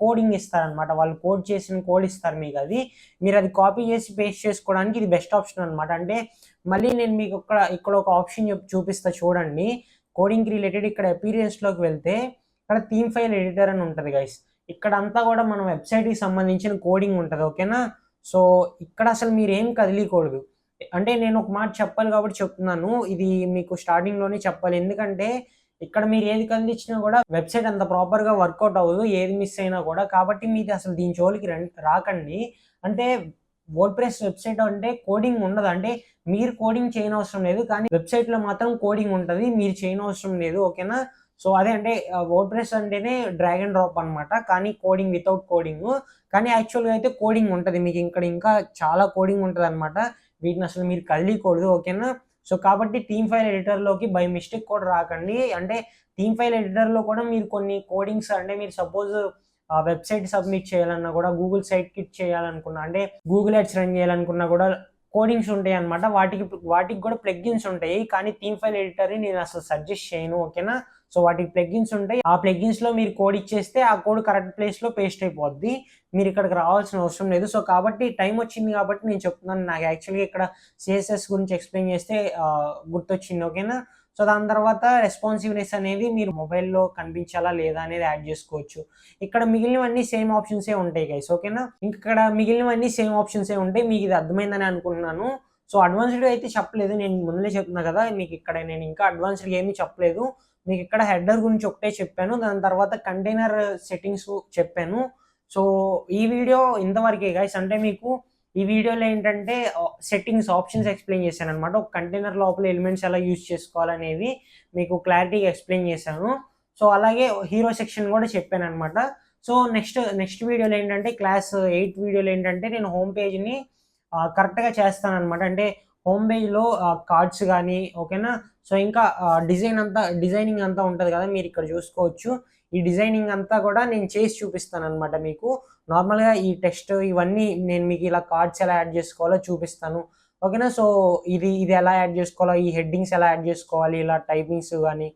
కోడింగ్ ఇస్తారనమాట. వాళ్ళు కోడ్ చేసిన కోడ్ ఇస్తారు మీకు, అది మీరు అది కాపీ చేసి పేస్ట్ చేసుకోవడానికి ఇది బెస్ట్ ఆప్షన్ అనమాట. అంటే మళ్ళీ నేను మీకు ఇక్కడ ఒక ఆప్షన్ చూపిస్తా చూడండి, కోడింగ్కి రిలేటెడ్. ఇక్కడ అపీరియన్స్లోకి వెళ్తే ఇక్కడ థీమ్ ఫైల్ ఎడిటర్ అని ఉంటుంది గైస్. ఇక్కడ అంతా కూడా మన వెబ్సైట్కి సంబంధించిన కోడింగ్ ఉంటుంది, ఓకేనా. సో ఇక్కడ అసలు మీరు ఏం కదిలీకూడదు. అంటే నేను ఒక మాట చెప్పాలి కాబట్టి చెప్తున్నాను, ఇది మీకు స్టార్టింగ్లోనే చెప్పాలి. ఎందుకంటే ఇక్కడ మీరు ఏది కదిలించినా కూడా వెబ్సైట్ అంత ప్రాపర్గా వర్కౌట్ అవ్వదు, ఏది మిస్ అయినా కూడా. కాబట్టి మీరు అసలు దీని జోలికి రాకండి. అంటే వర్డ్ప్రెస్ వెబ్సైట్ అంటే కోడింగ్ ఉండదు, అంటే మీరు కోడింగ్ చేయనవసరం లేదు, కానీ వెబ్సైట్లో మాత్రం కోడింగ్ ఉంటుంది, మీరు చేయనవసరం లేదు, ఓకేనా. సో అదే అంటే వర్డ్ప్రెస్ అంటేనే డ్రాగ్ అండ్ డ్రాప్ అనమాట, కానీ కోడింగ్ వితౌట్ కోడింగ్. కానీ యాక్చువల్గా అయితే కోడింగ్ ఉంటుంది, మీకు ఇక్కడ ఇంకా చాలా కోడింగ్ ఉంటుంది అనమాట. వీటిని అసలు మీరు కదిలీకూడదు, ఓకేనా. సో కాబట్టి థీమ్ ఫైల్ ఎడిటర్లోకి బై మిస్టేక్ కూడా రాకండి. అంటే థీమ్ ఫైల్ ఎడిటర్లో కూడా మీరు కొన్ని కోడింగ్స్, అంటే మీరు సపోజ్ వెబ్సైట్ సబ్మిట్ చేయాలన్నా కూడా, గూగుల్ సైట్ కిట్ చేయాలనుకున్నా, అంటే గూగుల్ యాడ్స్ రన్ చేయాలనుకున్నా కూడా కోడింగ్స్ ఉంటాయి అనమాట. వాటికి కూడా ప్లగ్గిన్స్ ఉంటాయి, కానీ థీమ్ ఫైల్ ఎడిటర్ని నేను అసలు సజెస్ట్ చేయను, ఓకేనా. సో వాటికి ప్లగ్గిన్స్ ఉంటాయి, ఆ ప్లగ్గిన్స్లో మీరు కోడ్ ఇచ్చేస్తే ఆ కోడ్ కరెక్ట్ ప్లేస్లో పేస్ట్ అయిపోద్ది, మీరు ఇక్కడికి రావాల్సిన అవసరం లేదు. సో కాబట్టి టైం వచ్చింది కాబట్టి నేను చెప్తున్నాను, నాకు యాక్చువల్గా ఇక్కడ సిఎస్ఎస్ గురించి ఎక్స్ప్లెయిన్ చేస్తే గుర్తొచ్చింది, ఓకేనా. సో దాని తర్వాత రెస్పాన్సివ్నెస్ అనేది మీరు మొబైల్లో కనిపించాలా లేదా అనేది యాడ్ చేసుకోవచ్చు. ఇక్కడ మిగిలినవన్నీ సేమ్ ఆప్షన్సే ఉంటాయి గైస్, ఓకేనా. ఇక్కడ మిగిలినవన్నీ సేమ్ ఆప్షన్సే ఉంటాయి. మీకు ఇది అర్థమైందని అనుకుంటున్నాను. సో అడ్వాన్స్డ్గా అయితే చెప్పలేదు, నేను ముందే చెప్తున్నా కదా, మీకు ఇక్కడ నేను ఇంకా అడ్వాన్స్డ్గా ఏమీ చెప్పలేదు. మీకు ఇక్కడ హెడర్ గురించి ఒకటే చెప్పాను, దాని తర్వాత కంటైనర్ సెట్టింగ్స్ చెప్పాను. సో ఈ వీడియో ఇంతవరకే గైస్. అంటే మీకు ఈ వీడియోలో ఏంటంటే సెట్టింగ్స్ ఆప్షన్స్ ఎక్స్ప్లెయిన్ చేశాను అనమాట. ఒక కంటైనర్ లోపల ఎలిమెంట్స్ ఎలా యూజ్ చేసుకోవాలనేవి మీకు క్లారిటీగా ఎక్స్ప్లెయిన్ చేశాను. సో అలాగే హీరో సెక్షన్ కూడా చెప్పాను అనమాట. సో నెక్స్ట్ వీడియోలో ఏంటంటే క్లాస్ 8 వీడియోలో ఏంటంటే నేను హోమ్ పేజ్ని కరెక్ట్గా చేస్తాను అనమాట. అంటే హోమ్ పేజ్లో కార్డ్స్ కానీ ఓకేనా. సో ఇంకా డిజైనింగ్ అంతా ఉంటుంది కదా, మీరు ఇక్కడ చూసుకోవచ్చు. ఈ డిజైనింగ్ అంతా కూడా నేను చేసి చూపిస్తాను అనమాట మీకు. నార్మల్గా ఈ టెక్స్ట్ ఇవన్నీ నేను మీకు ఇలా కార్డ్స్ ఎలా యాడ్ చేసుకోవాలో చూపిస్తాను ఓకేనా. సో ఇది ఎలా యాడ్ చేసుకోవాలో, ఈ హెడ్డింగ్స్ ఎలా యాడ్ చేసుకోవాలి, ఇలా టైపింగ్స్ కానీ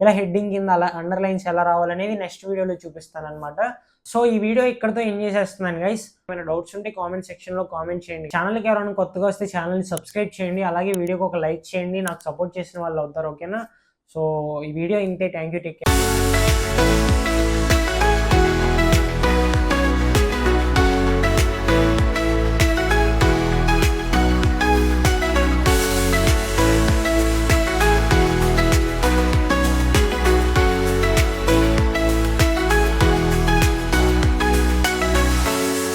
ఇలా హెడ్డింగ్ కింద అలా అండర్లైన్స్ ఎలా రావాలనేది నెక్స్ట్ వీడియోలో చూపిస్తాను అనమాట. సో ఈ వీడియో ఇక్కడతో ఎండ్ చేసేస్తున్నాను గైస్. ఏమైనా డౌట్స్ ఉంటే కామెంట్ సెక్షన్లో కామెంట్ చేయండి. ఛానల్కి ఎవరైనా కొత్తగా వస్తే ఛానల్ని సబ్స్క్రైబ్ చేయండి. అలాగే వీడియోకి ఒక లైక్ చేయండి, నాకు సపోర్ట్ చేసిన వాళ్ళు అవుతారు ఓకేనా. సో ఈ వీడియో ఇంతే. Thank you, take care.